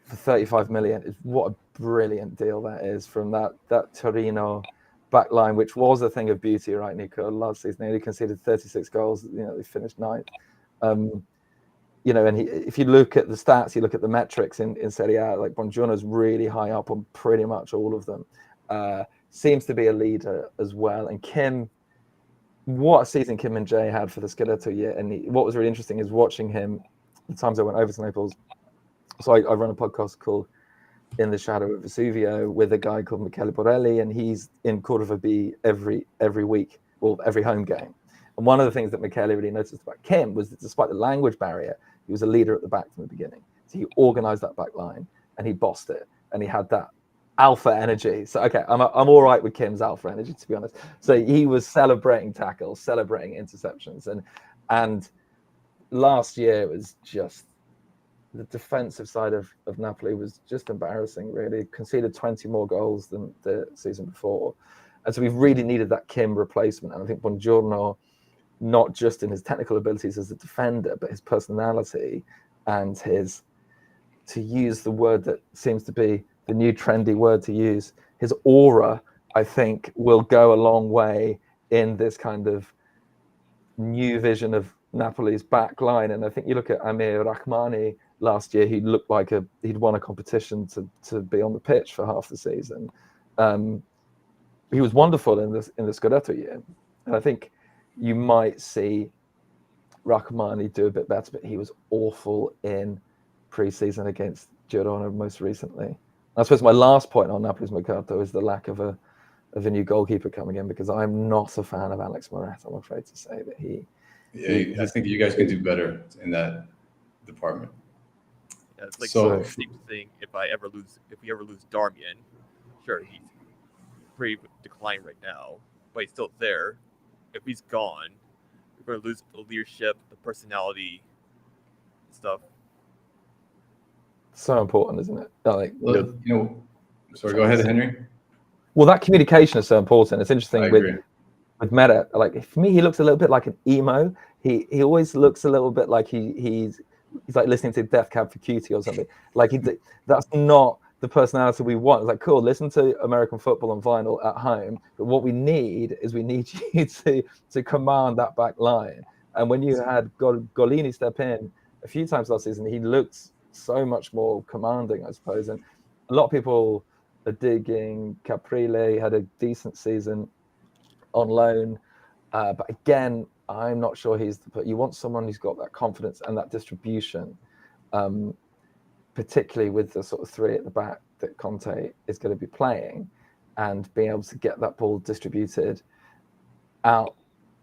for 35 million is what a brilliant deal that is from that Torino back line, which was a thing of beauty, right, Nicko? Last season, they only conceded 36 goals. They finished ninth. And if you look at the stats, you look at the metrics in Serie A, like Buongiorno's really high up on pretty much all of them. Seems to be a leader as well. And Kim, what a season Kim and Jay had for the Scudetto year. And what was really interesting is watching him the times I went over to Naples. So I run a podcast called In the Shadow of Vesuvio with a guy called Michele Borelli, and he's in Cordova B every week, or every home game. And one of the things that Michele really noticed about Kim was that despite the language barrier, he was a leader at the back from the beginning. So he organized that back line and he bossed it, and he had that alpha energy. So okay, I'm all right with Kim's alpha energy, to be honest. So he was celebrating tackles, celebrating interceptions, and last year it was just the defensive side of Napoli was just embarrassing, really. Conceded 20 more goals than the season before. And so we've really needed that Kim replacement. And I think Buongiorno, not just in his technical abilities as a defender, but his personality and his, to use the word that seems to be the new trendy word to use, his aura, I think, will go a long way in this kind of new vision of Napoli's back line. And I think you look at Amir Rahmani last year, he looked like he'd won a competition to be on the pitch for half the season. He was wonderful in the Scudetto year. And I think you might see Rahmani do a bit better, but he was awful in pre-season against Girona most recently. I suppose my last point on Napoli's mercato is the lack of a new goalkeeper coming in, because I'm not a fan of Alex Moret. I'm afraid to say that I think you guys can do better in that department. Yeah, it's like So- the same thing. If we ever lose Darmian, sure, he's pretty decline right now, but he's still there. If he's gone, we're going to lose the leadership, the personality, stuff. so important, isn't it? Like, Sorry, go ahead, Henry. well, that communication is so important. It's interesting I agree. with Meta. Like, for me, he looks a little bit like an emo. He always looks a little bit like he's like listening to Death Cab for Cutie or something. Like that's not the personality we want. It's like, cool, listen to American football on vinyl at home, but what we need you to command that back line. And when you had Golini step in a few times last season, he looked so much more commanding, I suppose. And a lot of people are digging Caprile. He had a decent season on loan, but again, I'm not sure but you want someone who's got that confidence and that distribution, particularly with the sort of three at the back that Conte is going to be playing, and being able to get that ball distributed out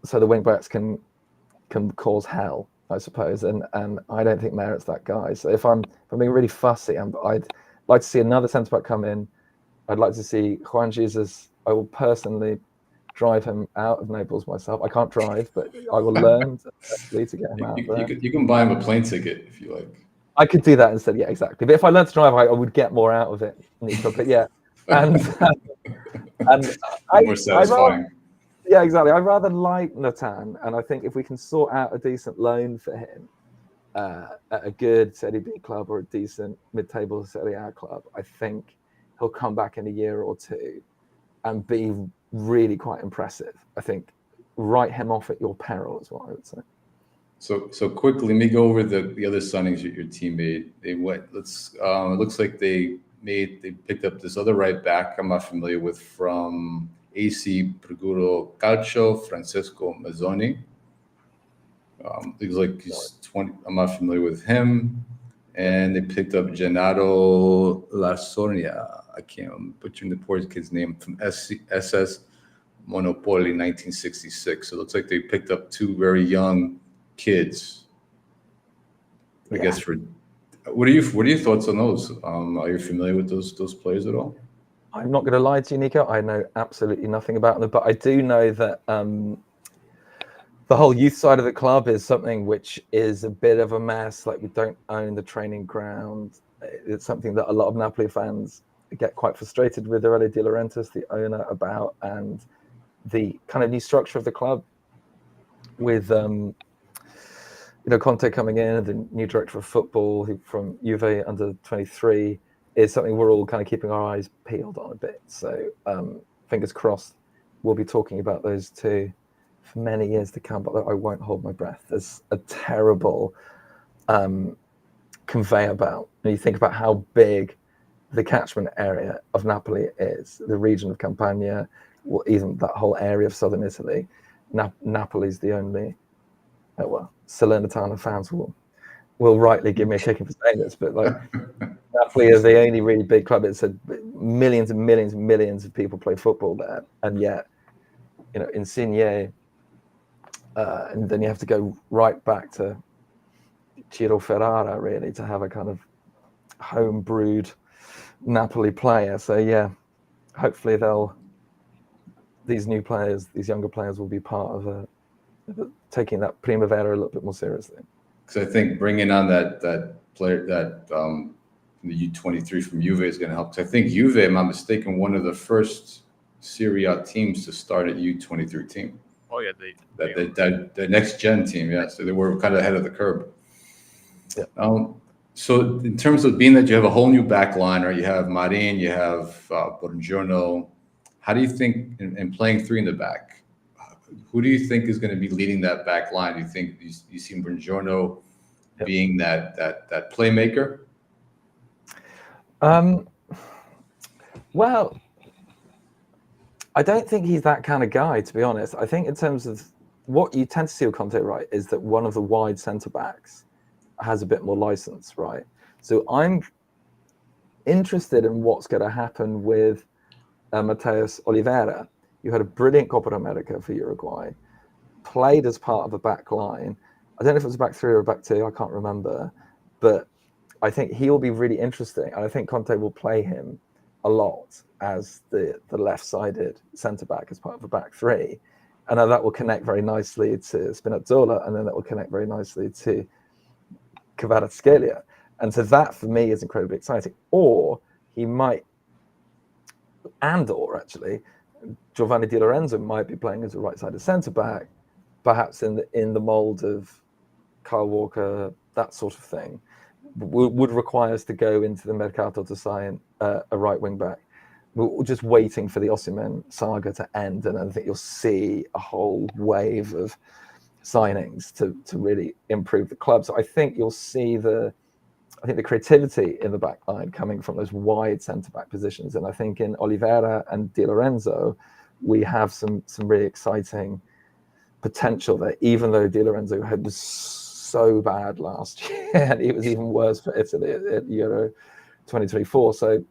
so the wing backs can cause hell, I suppose. And I don't think Merritt's that guy. So if I'm being really fussy, like to see another centre-back come in. I'd like to see Juan Jesus. I will personally drive him out of Naples myself. I can't drive, but I will learn to get him out there. You can buy him a plane ticket if you like. I could do that instead. Yeah, exactly. But if I learned to drive, I would get more out of it, Nicko. But yeah, and More satisfying. Yeah, exactly. I rather like Natan, and I think if we can sort out a decent loan for him at a good Serie B club or a decent mid-table Serie A club, I think he'll come back in a year or two and be really quite impressive. I think write him off at your peril is what I would say. So quickly, let me go over the other signings your team made. They went. It looks like they picked up this other right back I'm not familiar with from AC Perguro Calcio, Francesco Mazzoni. Looks like he's 20. I'm not familiar with him. And they picked up Gennaro Lasogna. I'm butchering the poor kid's name, from SS Monopoli 1966. So it looks like they picked up two very young kids. I guess what are your thoughts on those? Are you familiar with those players at all? I'm not going to lie to you, Nicko. I know absolutely nothing about them, but I do know that the whole youth side of the club is something which is a bit of a mess. Like, we don't own the training ground. It's something that a lot of Napoli fans get quite frustrated with Aurelio De Laurentiis, the owner, about, and the kind of new structure of the club with Conte coming in, the new director of football from Juve under 23, is something we're all kind of keeping our eyes peeled on a bit. So fingers crossed, we'll be talking about those two for many years to come, but I won't hold my breath. There's a terrible conveyor belt. And you think about how big the catchment area of Napoli is, the region of Campania, or even that whole area of southern Italy. Napoli's the only, Salernitana fans will rightly give me a kicking for saying this, but like Napoli is the only really big club. It's millions and millions and millions of people play football there, and yet, Insigne, and then you have to go right back to Ciro Ferrara really to have a kind of home-brewed Napoli player. So yeah, hopefully these younger players will be part of taking that Primavera a little bit more seriously. Because I think bringing on that player, the U23 from Juve, is going to help. Because I think Juve, if I'm not mistaken, one of the first Serie A teams to start at U23 team. Oh yeah, the next gen team. Yeah, so they were kind of ahead of the curve. Yeah. So in terms of being that you have a whole new back line, or you have Marin, you have Buongiorno, how do you think in playing three in the back, who do you think is going to be leading that back line? Do you think you see Buongiorno being that playmaker? Well, I don't think he's that kind of guy, to be honest. I think in terms of what you tend to see with Conte, right, is that one of the wide centre backs has a bit more license, right? So I'm interested in what's going to happen with Mateus Oliveira. You had a brilliant Copa America for Uruguay, played as part of a back line. I don't know if it was a back three or a back two, I can't remember, but I think he will be really interesting. And I think Conte will play him a lot as the left-sided centre-back as part of a back three. And that will connect very nicely to Spinazzola, and then that will connect very nicely to Kvaratskhelia. And so that, for me, is incredibly exciting. Or he might, actually, Giovanni Di Lorenzo might be playing as a right-sided centre-back, perhaps in the mould of Kyle Walker, that sort of thing. Would require us to go into the Mercato to sign a right wing-back. We're just waiting for the Osimhen saga to end, and I think you'll see a whole wave of signings to really improve the club. So I think you'll see the creativity in the back line coming from those wide centre-back positions. And I think in Oliveira and Di Lorenzo, we have some really exciting potential there, even though Di Lorenzo was so bad last year, and it was even worse for Italy at Euro 2024. So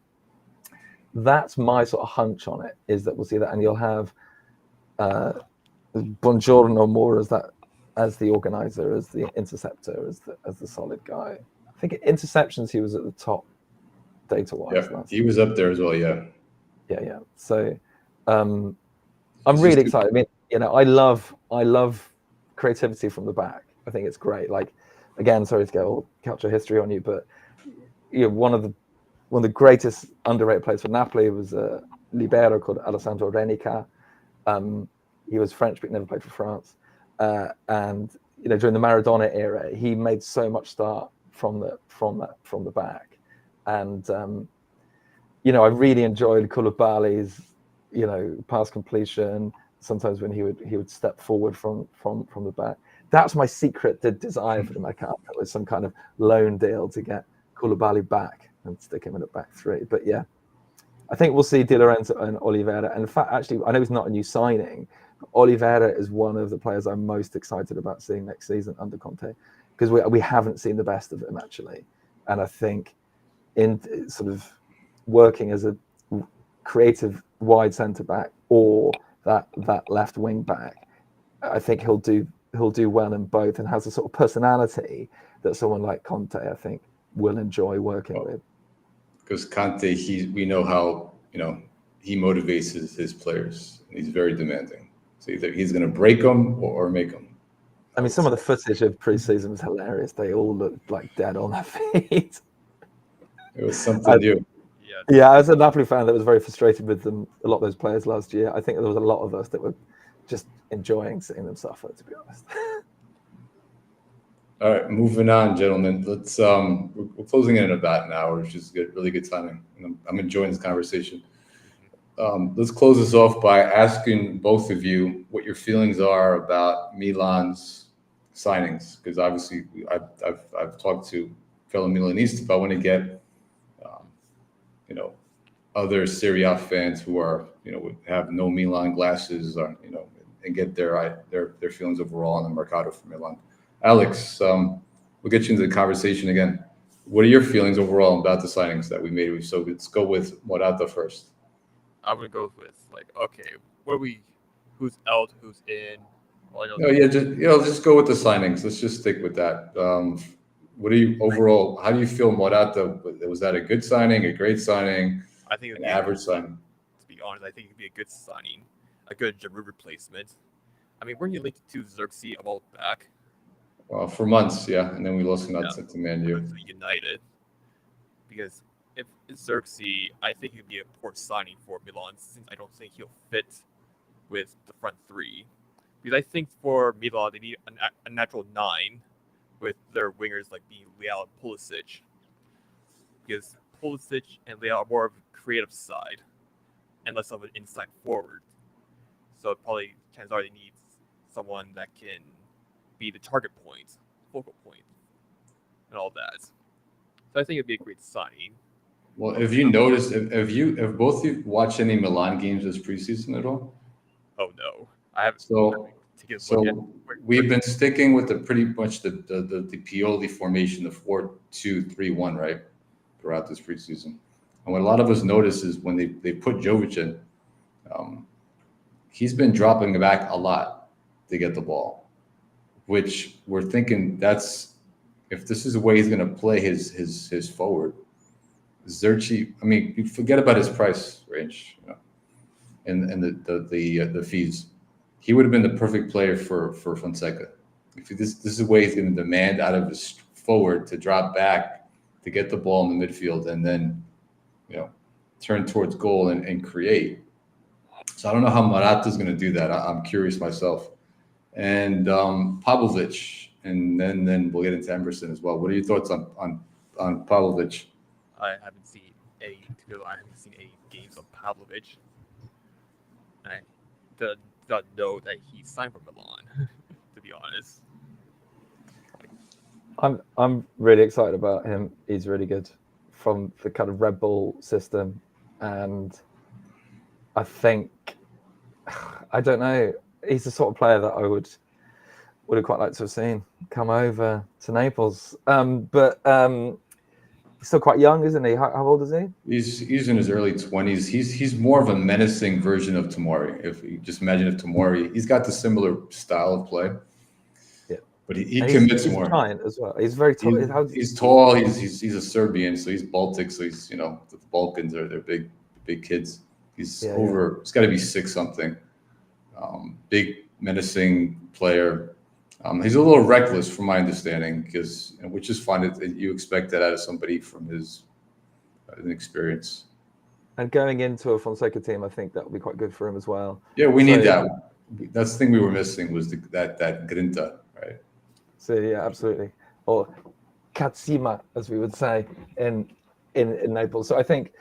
that's my sort of hunch on it, is that we'll see that, and you'll have Buongiorno more as the organizer, as the interceptor, as the solid guy. I think at interceptions he was at the top data-wise. Yeah, he was up there as well. Yeah. Yeah. So I'm really excited. I mean, I love creativity from the back. I think it's great. Like, again, sorry to get all Calcio history on you, but one of the greatest underrated players for Napoli was a libero called Alessandro Renica. He was French, but never played for France. And during the Maradona era, he made so much start from the back. And I really enjoyed Koulibaly's pass completion. Sometimes when he would step forward from the back. That's my secret desire for the Mercato, was some kind of loan deal to get Koulibaly back and stick him in the back three. But yeah, I think we'll see Di Lorenzo and Oliveira. And in fact, actually, I know he's not a new signing, but Oliveira is one of the players I'm most excited about seeing next season under Conte, because we haven't seen the best of him, actually. And I think in sort of working as a creative wide centre back or that left wing back, I think he'll do well in both, and has a sort of personality that someone like Conte, I think, will enjoy working with. Because Conte, we know how he motivates his players. He's very demanding. So either he's going to break them or make them. I mean, some of the footage of pre-season was hilarious. They all looked like dead on their feet. It was something new. Yeah, as a Napoli fan that was very frustrated with them, a lot of those players last year, I think there was a lot of us that were just enjoying seeing them suffer, to be honest. All right, moving on, gentlemen. Let's we're closing in about an hour, which is good, really good timing. And I'm enjoying this conversation. Let's close this off by asking both of you what your feelings are about Milan's signings, because obviously I've talked to fellow Milanisti, but I want to get other Serie A fans who are would have no Milan glasses, or and get their feelings overall on the Mercato for Milan. Alex, we'll get you into the conversation again. What are your feelings overall about the signings that we made? So let's go with Morata first. I would go with who's out, who's in. Just go with the signings. Let's just stick with that. What do you overall? How do you feel Morata? Was that a good signing, a great signing, I think an average signing? To be honest, I think it'd be a good signing, a good Giroud replacement. I mean, weren't you linked to Xerxes a while back? Well, for months, yeah, and then we lost him out to Man U. United. Because if it's Xerxes, I think he'd be a poor signing for Milan, since I don't think he'll fit with the front three. Because I think for Milan, they need a natural 9 with their wingers like being Leao and Pulisic. Because Pulisic and Leao are more of a creative side and less of an inside forward. So probably chances are they need someone that can be the target point, focal point, and all that. So I think it'd be a great signing. Well, have you noticed? Have both of you watched any Milan games this preseason at all? Oh no, I haven't. So we've been sticking with pretty much the Pioli formation, the 4-2-3-1, right, throughout this preseason. And what a lot of us notice is when they put Jovic in, he's been dropping back a lot to get the ball, which we're thinking if this is the way he's going to play his forward. Xerxes, I mean, you forget about his price range, and the fees. He would have been the perfect player for Fonseca. If this is the way he's going to demand out of his forward to drop back to get the ball in the midfield and then, turn towards goal and create. So I don't know how Morata is going to do that. I'm curious myself. And Pavlovic, and then we'll get into Emerson as well. What are your thoughts on Pavlovic? I haven't seen any games of Pavlovic. I did not know that he signed for Milan, to be honest. I'm really excited about him. He's really good from the kind of Red Bull system, and I think I don't know. He's the sort of player that I would have quite liked to have seen come over to Naples. But he's still quite young, isn't he? How old is he? He's in his early 20s. He's more of a menacing version of Tomori. If you just imagine if Tomori, he's got the similar style of play. Yeah. but he And commits he's more. giant as well. He's very tall. He's tall. He's a Serbian, so he's Baltic. So he's the Balkans they're big kids. He's over. He's got to be 6 something. Big menacing player. He's a little reckless, from my understanding, because which is fine. You expect that out of somebody from his experience. And going into a Fonseca team, I think that would be quite good for him as well. Yeah, we need that. That's the thing we were missing was that grinta, right? So yeah, absolutely. Or Katsima, as we would say in Naples. So I think,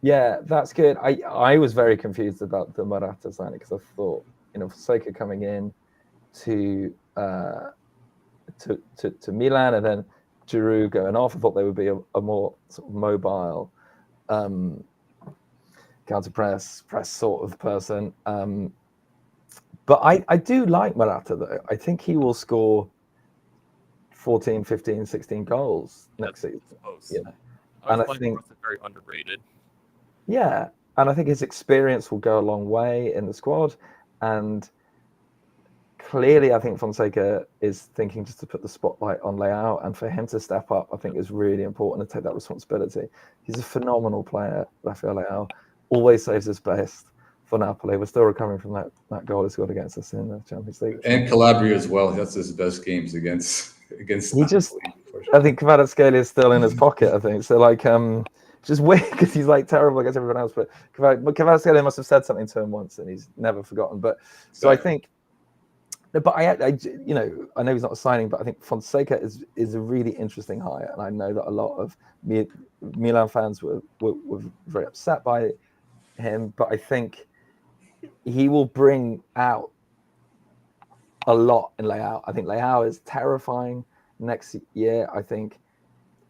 yeah, that's good. I was very confused about the Morata signing because I thought, Fonseca coming in to Milan and then Giroud going off. I thought they would be a more sort of mobile counter-press sort of person. But I do like Morata, though. I think he will score 14, 15, 16 goals next season. And I think it's very underrated. Yeah, and I think his experience will go a long way in the squad. And clearly, I think Fonseca is thinking just to put the spotlight on Leao, and for him to step up, I think is really important to take that responsibility. He's a phenomenal player, Rafael Leao. Always saves his best for Napoli. We're still recovering from that goal he scored against us in the Champions League. And Calabria as well. That's his best games against he Napoli, just, for sure. I think Kvaratskhelia is still in his pocket, I think. So, like, just weird because he's, like, terrible against everyone else. But Kvaratskhelia must have said something to him once and he's never forgotten. But so I think, but I know he's not a signing, but I think Fonseca is a really interesting hire. And I know that a lot of Milan fans were very upset by him, but I think he will bring out a lot in Leao. I think Leao is terrifying next year. I think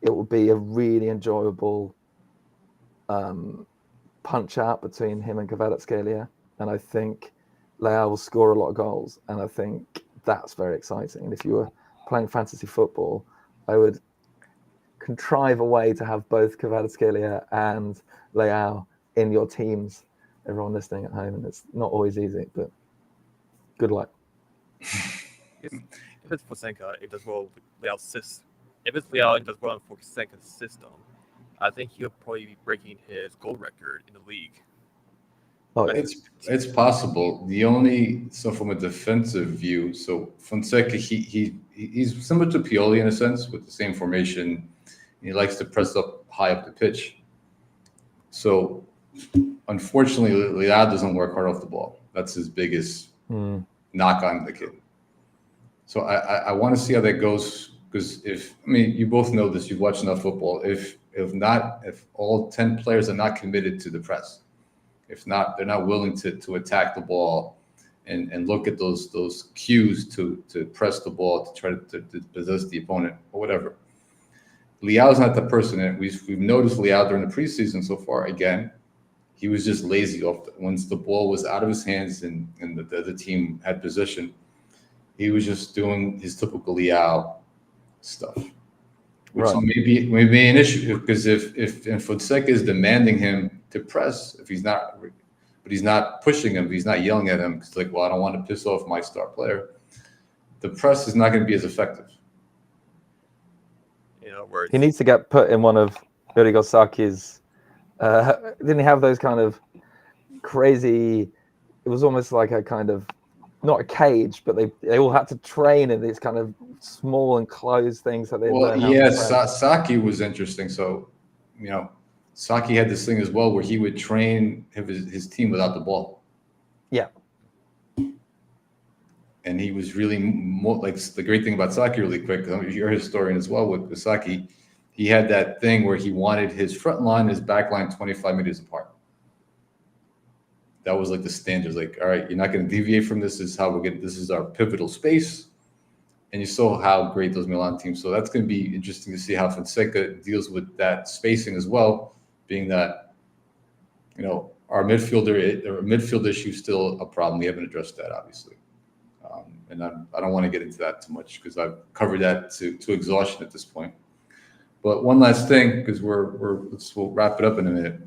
it will be a really enjoyable punch out between him and Kvaratskhelia, and I think Leao will score a lot of goals, and I think that's very exciting. And if you were playing fantasy football, I would contrive a way to have both Kvaratskhelia and Leao in your teams. Everyone listening at home, and it's not always easy, but good luck. If it's Fonseca, it does well with Leao's system. If it's Leao, it does well in Fonseca's system. I think he'll probably be breaking his goal record in the league. Oh, it's possible. So from a defensive view, so Fonseca he's similar to Pioli in a sense with the same formation. He likes to press up high up the pitch. So unfortunately, Leao doesn't work hard off the ball. That's his biggest knock on the kid. So I want to see how that goes, because you both know this, you've watched enough football. If all 10 players are not committed to the press, if not, they're not willing to attack the ball and look at those cues to press the ball, to try to possess the opponent or whatever. Leao's not the person, and we've noticed Leao during the preseason so far. Again, he was just lazy once the ball was out of his hands and the other team had possession. He was just doing his typical Leao stuff, which may be an issue, because if Fonseca is demanding him to press, but he's not pushing him, he's not yelling at him, it's like, well, I don't want to piss off my star player. The press is not going to be as effective. He needs to get put in one of Arrigo Sacchi's. Didn't he have those kind of crazy? It was almost like a kind of, not a cage, but they all had to train in these kind of small enclosed things that they learned. Sacchi was interesting. So, Sacchi had this thing as well where he would train his team without the ball. Yeah. And he was really more like, the great thing about Sacchi, really quick, you're a historian as well with Sacchi, he had that thing where he wanted his front line, his back line 25 meters apart. That was like the standards. Like, all right, you're not going to deviate from this. This is how this is our pivotal space. And you saw how great those Milan teams. So that's going to be interesting to see how Fonseca deals with that spacing as well, being that, our midfield issue is still a problem. We haven't addressed that, obviously. And I don't want to get into that too much because I've covered that to exhaustion at this point. But one last thing, because we'll wrap it up in a minute.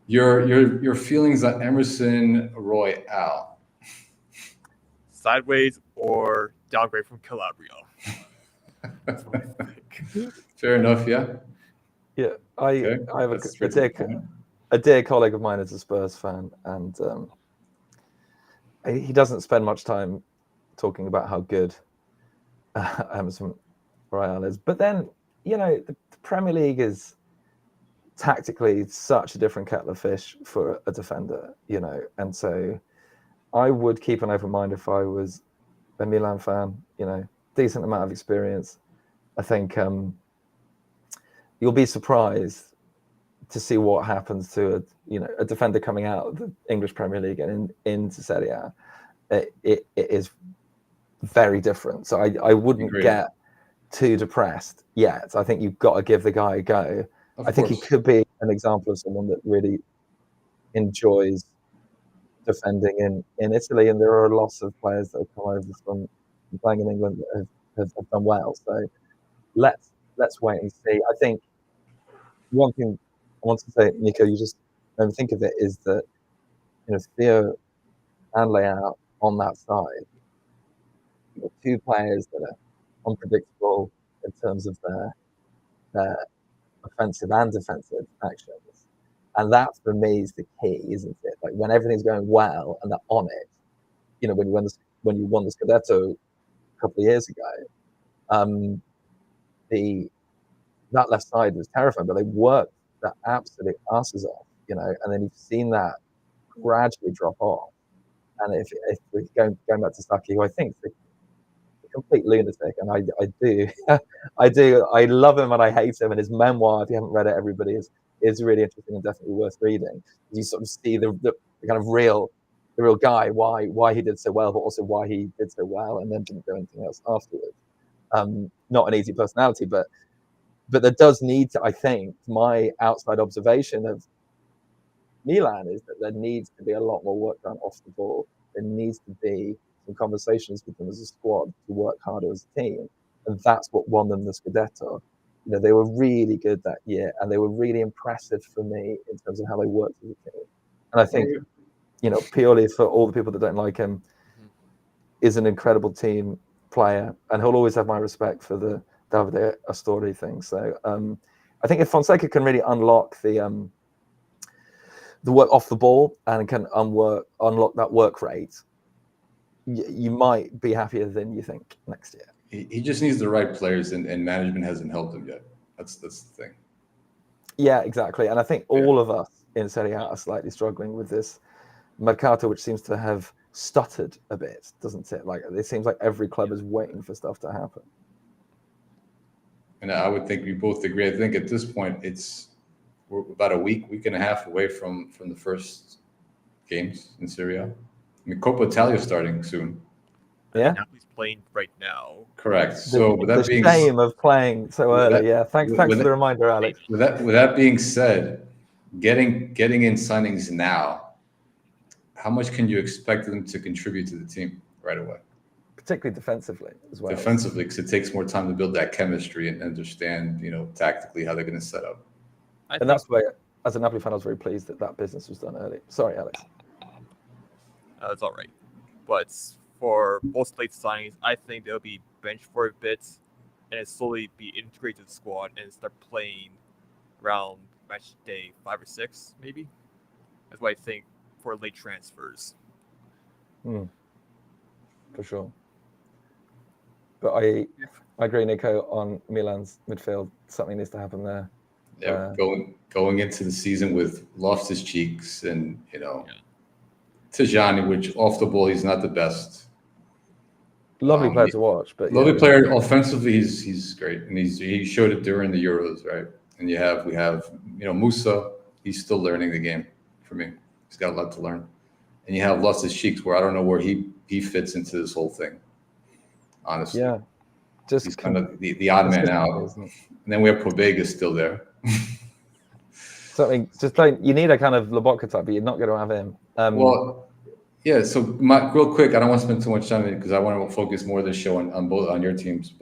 Your feelings on Emerson Royal? Sideways or downgrade from Calabria? That's what I think. Fair enough. Yeah. Yeah, Okay. I have That's a straight to the dear, point. a dear colleague of mine is a Spurs fan, and he doesn't spend much time talking about how good Emerson Royale is. But then, the Premier League is tactically such a different kettle of fish for a defender, and so I would keep an open mind if I was a Milan fan, decent amount of experience. I think you'll be surprised to see what happens to a defender coming out of the English Premier League and into Serie A. It is very different. So I wouldn't get too depressed yet. I think you've got to give the guy a go. I think he could be an example of someone that really enjoys defending in Italy, and there are lots of players that have come over from playing in England that have done well. So let's wait and see. I think one thing I want to say, Nicko, you just don't think of it, is that Theo and Leao on that side, two players that are unpredictable in terms of their offensive and defensive actions. And that for me is the key, isn't it? Like when everything's going well and they're on it, when you won the Scudetto a couple of years ago, that left side was terrifying, but they worked their absolute asses off, and then you've seen that gradually drop off. And if we're going back to Saki, who I think is a complete lunatic, and I do, I love him and I hate him. And his memoir, if you haven't read it, everybody, is really interesting and definitely worth reading. You sort of see the kind of the real guy, why he did so well, but also why he did so well and then didn't do anything else afterwards. Not an easy personality, but there does need to, I think, my outside observation of Milan is that there needs to be a lot more work done off the ball. There needs to be some conversations with them as a squad to work harder as a team. And that's what won them the Scudetto. They were really good that year, and they were really impressive for me in terms of how they worked as a team. And I think, Pioli, for all the people that don't like him, is an incredible team player, and he'll always have my respect for the Davide Astori thing. So I think if Fonseca can really unlock the work off the ball and can unlock that work rate, you might be happier than you think next year. He just needs the right players, and management hasn't helped him yet. That's the thing. Yeah, exactly. And I think all of us in Serie A are slightly struggling with this Mercato, which seems to have stuttered a bit, doesn't it? Like it seems like every club is waiting for stuff to happen. And I would think we both agree. I think at this point we're about a week and a half away from the first games in Serie A. I mean, Coppa Italia starting soon. Yeah, Napoli's playing right now. Correct. So with that being shame of playing so early. Thanks for the reminder, Alex. With that being said, getting in signings now, how much can you expect them to contribute to the team right away? Particularly defensively as well. Defensively, because it takes more time to build that chemistry and understand, tactically how they're going to set up. And that's why, as a Napoli fan, I was very pleased that business was done early. Sorry, Alex. That's all right. But for most late signings, I think they'll be benched for a bit and then slowly be integrated to the squad and start playing around match day 5 or 6, maybe. That's what I think for late transfers. For sure. But I agree, Nicko, on Milan's midfield. Something needs to happen there. Yeah, going into the season with Loftus-Cheeks and Tijani, which off the ball he's not the best. Lovely player to watch, but lovely player offensively. He's great, and he showed it during the Euros, right? And we have Musa. He's still learning the game. For me, he's got a lot to learn. And you have Loftus-Cheeks, where I don't know where he fits into this whole thing. Honestly, yeah, he's kind of the odd man out. And then we have Pobega still there. You need a kind of Lobotka type, but you're not going to have him. So real quick, I don't want to spend too much time on it because I want to focus more of the show on your teams.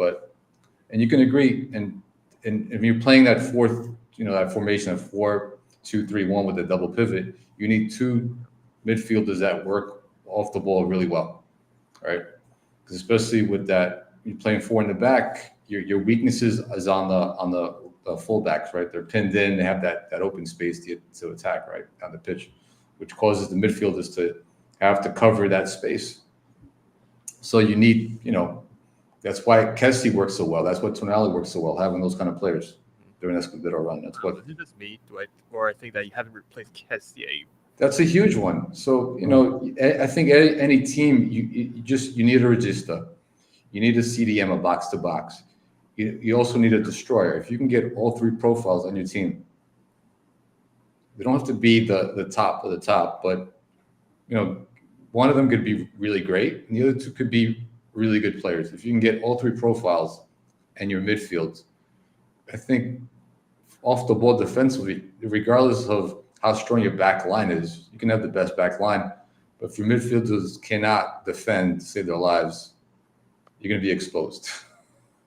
And you can agree, and if you're playing that that formation of 4-2-3-1 with a double pivot, you need two midfielders that work off the ball really well, right? Because especially with that, you're playing 4 in the back, your weaknesses is on the fullbacks, right? They're pinned in. They have that open space to attack, right, on the pitch, which causes the midfielders to have to cover that space. So you need, that's why Kessie works so well. That's why Tonali works so well, having those kind of players during this Escobedo run. That's what. Is it just me? I think that you haven't replaced Kessie? That's a huge one. So I think any team you need a regista, you need a CDM, a box to box. You also need a destroyer. If you can get all three profiles on your team, they don't have to be the top of the top, but one of them could be really great, and the other two could be really good players. If you can get all three profiles and your midfield, I think off the ball defensively, regardless of how strong your back line is, you can have the best back line, but if your midfielders cannot defend to save their lives, you're going to be exposed.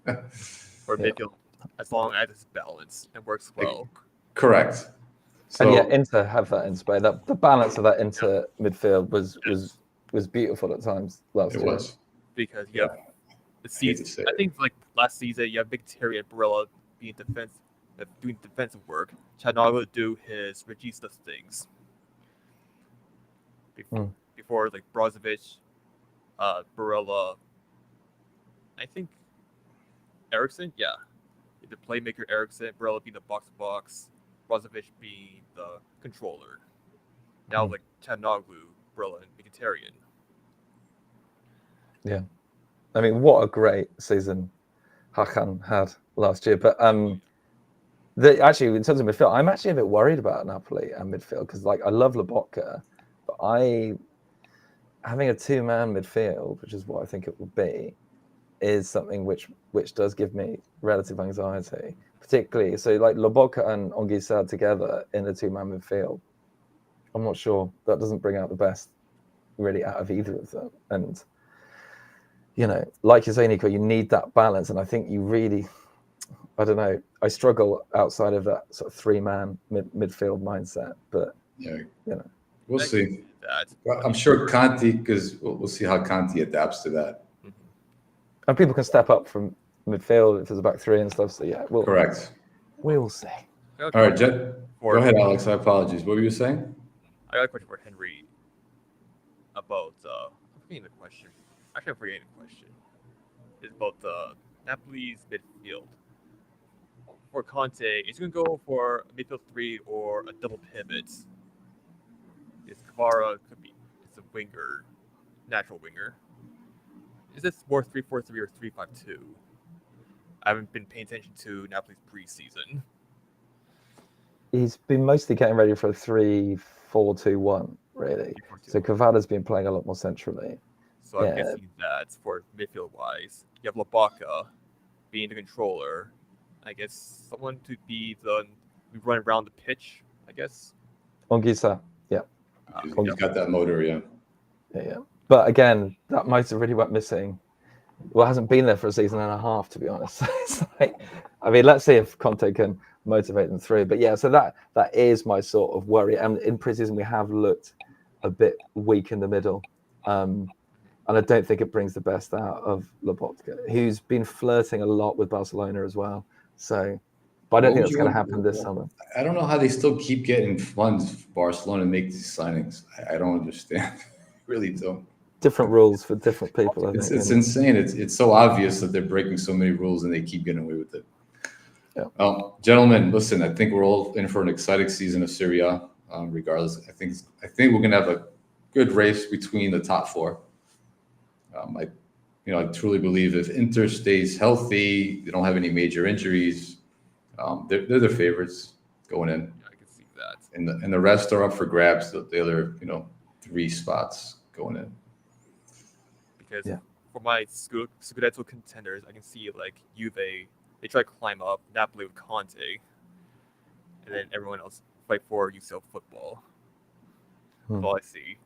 Or midfield, as long as it's balanced and works well. Correct. So, and yeah, Inter have that in Spain. The balance of that Inter midfield was beautiful at times last year. It was. Because the season, I think like last season, you have Mkhitaryan and Barella doing defensive work. Calhanoglu do his regista things. Before like Brozovic, Barella, I think Eriksson, the playmaker Eriksson, Barella being the box-to-box, Brozovic being the controller. Now like Calhanoglu, Barella, and Mkhitaryan. Yeah, I mean, what a great season Hakan had last year. But actually, in terms of midfield, I'm actually a bit worried about Napoli and midfield because, I love Lobotka, but having a two-man midfield, which is what I think it will be, is something which does give me relative anxiety, particularly. So, Lobotka and Anguissa together in a two-man midfield, I'm not sure that doesn't bring out the best really out of either of them. And like you say, Nicko, you need that balance. And I think you really, I don't know, I struggle outside of that sort of three-man midfield mindset. But, we'll see. I'm sure Conte, because we'll see how Conte adapts to that. And people can step up from midfield if there's a back three and stuff. So, correct. We'll see. All right, Jet. Go ahead, Alex. I apologize. What were you saying? I got a question for Henry about, I'm forgetting the question. Actually, I'm forgetting the question. It's about Napoli's midfield. For Conte, is he going to go for a midfield three or a double pivot? Kvara it's a winger, natural winger. Is this more 3-4-3 or 3-5-2? I haven't been paying attention to Napoli's preseason. He's been mostly getting ready for a 3-4-2-1, really. 3-4-2-1. So Kvara's been playing a lot more centrally. So I'm guessing that for midfield-wise, you have Lobotka being the controller. I guess someone to be run around the pitch, I guess. Anguissa, yeah. He's got that motor, yeah. Yeah. But again, that motor really went missing. Well, it hasn't been there for a season and a half, to be honest. It's let's see if Conte can motivate them through. But yeah, so that is my sort of worry. And in pre-season, we have looked a bit weak in the middle. And I don't think it brings the best out of Lobotka, who's been flirting a lot with Barcelona as well. So, but I don't think that's going to happen this summer. I don't know how they still keep getting funds for Barcelona to make these signings. I don't understand. Really don't. Different rules for different people. It's insane. It's so obvious that they're breaking so many rules and they keep getting away with it. Yeah. Gentlemen, listen, I think we're all in for an exciting season of Serie A. Regardless, I think we're going to have a good race between the top four. I truly believe if Inter stays healthy, they don't have any major injuries, they're the favorites going in. I can see that. And the rest are up for grabs. The other, 3 spots going in. Because for my Scudetto contenders, I can see Juve, they try to climb up, Napoli with Conte, and then everyone else fight for UCL football. That's all I see.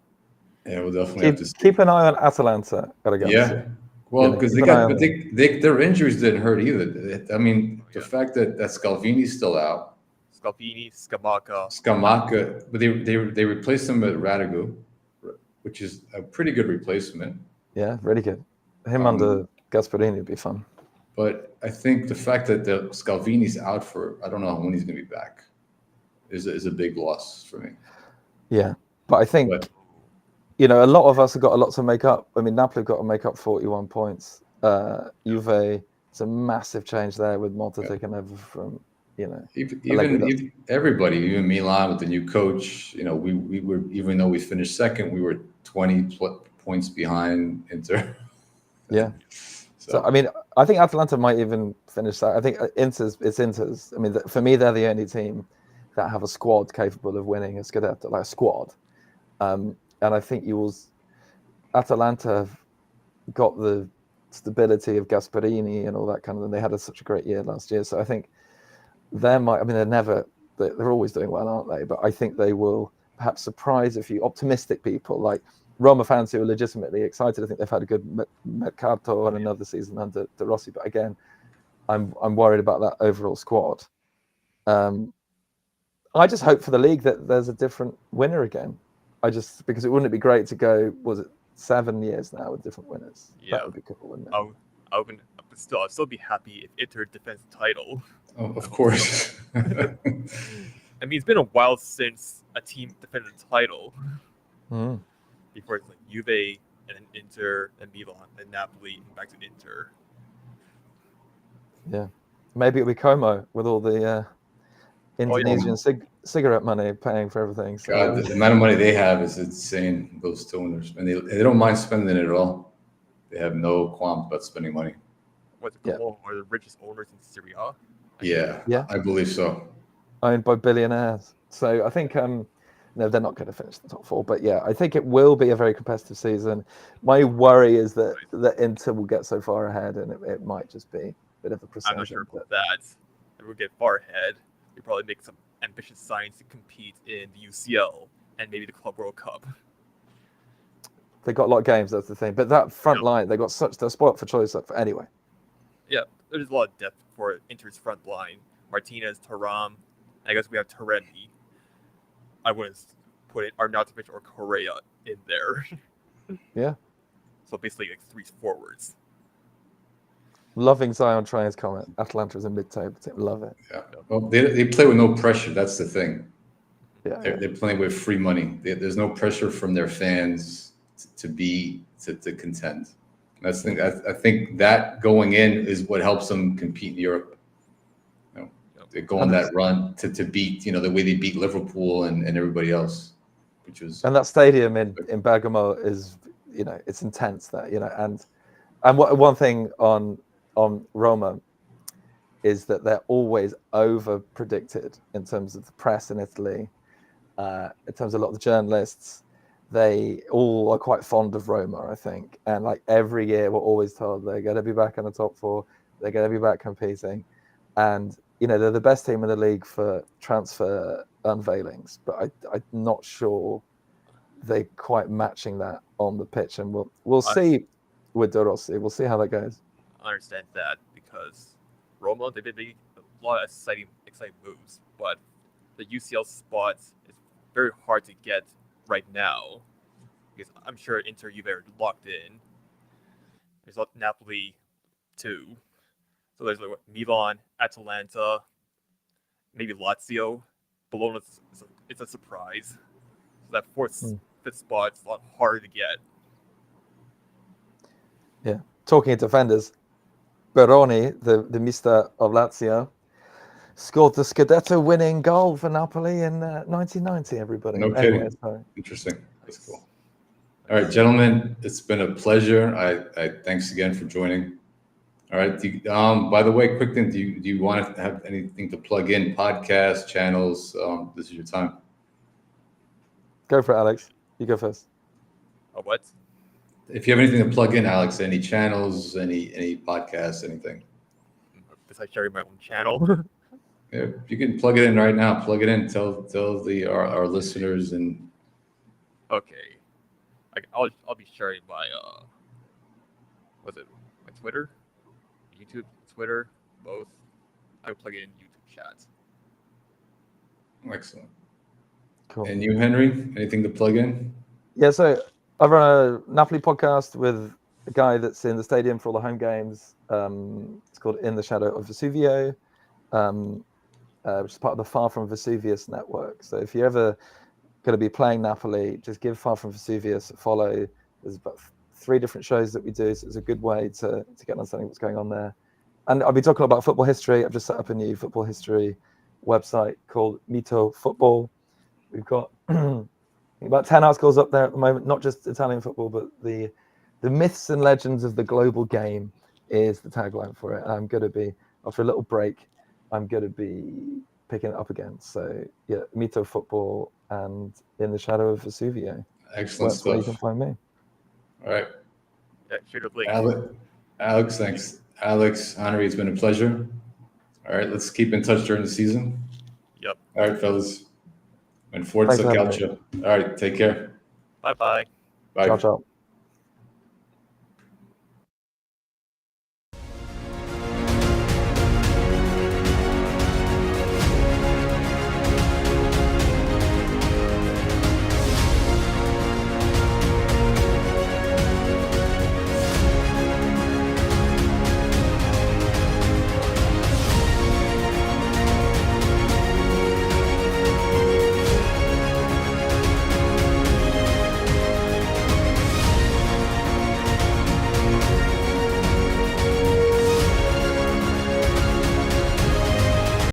Yeah, we'll definitely keep an eye on Atalanta. Yeah. Well, because their injuries didn't hurt either. I mean, the fact that Scalvini's still out. Scalvini, Scamacca, but they replaced him with Radigu, which is a pretty good replacement. Yeah, really good. Him under Gasperini would be fun. But I think the fact that the Scalvini's out for, I don't know when he's going to be back, is a big loss for me. Yeah, but I think, But a lot of us have got a lot to make up. I mean, Napoli have got to make up 41 points. Juve, it's a massive change there with Malta taking over from, even everybody, even Milan with the new coach, we were, even though we finished second, we were 20 points behind Inter. Yeah. So, I mean, I think Atalanta might even finish that. I think it's Inter's. I mean, for me, they're the only team that have a squad capable of winning a Scudetto, like a squad. And I think Atalanta have got the stability of Gasperini and all that kind of thing. They had such a great year last year. So I think they're always doing well, aren't they? But I think they will perhaps surprise a few optimistic people like Roma fans who are legitimately excited. I think they've had a good mercato and another season under De Rossi. But again, I'm worried about that overall squad. I just hope for the league that there's a different winner again. Because it wouldn't be great to go, was it 7 years now with different winners? Yeah. That would be cool, wouldn't it? I'd still be happy if Inter defends the title. Oh, of course. I mean, it's been a while since a team defended the title. Before it's like Juve and then Inter and Milan and Napoli and back to Inter. Yeah, maybe it'll be Como with all the Indonesian cigarette money paying for everything. So, God, the amount of money they have is insane. Those two owners, and they don't mind spending it at all. They have no qualms about spending money. What's it called? Are the richest owners in Serie A? Yeah, I believe so. Owned by billionaires. So I think no, they're not going to finish the top 4. But yeah, I think it will be a very competitive season. My worry is that Inter will get so far ahead, and it might just be a bit of a procession. I'm not sure about that. If we'll get far ahead, we probably make some ambitious signs to compete in the UCL and maybe the Club World Cup. They got a lot of games, that's the thing. But that front line, they're spoiled for choice anyway. Yeah, there's a lot of depth for Inter's front line. Martinez, Thuram, I guess we have Torrenti. I wouldn't put it Arnautovic or Correa in there. Yeah. So basically like 3 forwards. Loving Zion Traor's comment. Atalanta is a mid-table team. Love it. Yeah. Well, they play with no pressure. That's the thing. Yeah. They're playing with free money. There's no pressure from their fans to contend. That's the thing. I think that going in is what helps them compete in Europe. They go on that run to beat, the way they beat Liverpool and everybody else, which was. And that stadium in Bergamo is, it's intense there, and one thing on Roma is that they're always over predicted in terms of the press in Italy, in terms of a lot of the journalists. They all are quite fond of Roma, I think. And like every year, we're always told they're going to be back in the top 4. They're going to be back competing. And, they're the best team in the league for transfer unveilings. But I'm not sure they're quite matching that on the pitch. And we'll see with De Rossi. We'll see how that goes. I understand that because Roma, they did a lot of exciting moves. But the UCL spots is very hard to get right now, because I'm sure Inter Juve are locked in. There's Napoli too, so there's like Milan, Atalanta, maybe Lazio. Bologna, it's a surprise. So that 4th, 5th spot is a lot harder to get. Yeah, talking of defenders, Baroni, the Mister of Lazio, scored the Scudetto winning goal for Napoli in 1990, everybody. No kidding. Interesting. That's cool. All right, gentlemen, it's been a pleasure. I thanks again for joining. All right. By the way, quick thing, do you want to have anything to plug in? Podcasts, channels? This is your time. Go for it, Alex. You go first. Oh, what? If you have anything to plug in, Alex, any channels, any podcasts, anything. Besides sharing my own channel. Yeah, you can plug it in right now. Plug it in. Tell our listeners and. Okay, I'll be sharing my my Twitter, YouTube, Twitter, both. I will plug it in YouTube chat. Excellent. Cool. And you, Henry, anything to plug in? Yeah, so I run a Napoli podcast with a guy that's in the stadium for all the home games. It's called In the Shadow of Vesuvio, which is part of the Far From Vesuvius network. So if you're ever going to be playing Napoli, just give Far From Vesuvius a follow. There's about 3 different shows that we do, so it's a good way to get an understanding of what's going on there. And I'll be talking about football history. I've just set up a new football history website called Mito Football. We've got about 10 articles up there at the moment, not just Italian football, but the myths and legends of the global game is the tagline for it. And I'm going to be, after a little break, I'm going to be picking it up again. So yeah, Mito Football and In the Shadow of Vesuvio. Excellent That's where you can stuff. find me. All right. Yeah, shoot a link. Alex, thanks. Alex, Henry, it's been a pleasure. All right, let's keep in touch during the season. Yep. All right, fellas. And Forza Thanks for having me. Calcio. All right, take care. Bye-bye. Bye. Ciao, ciao.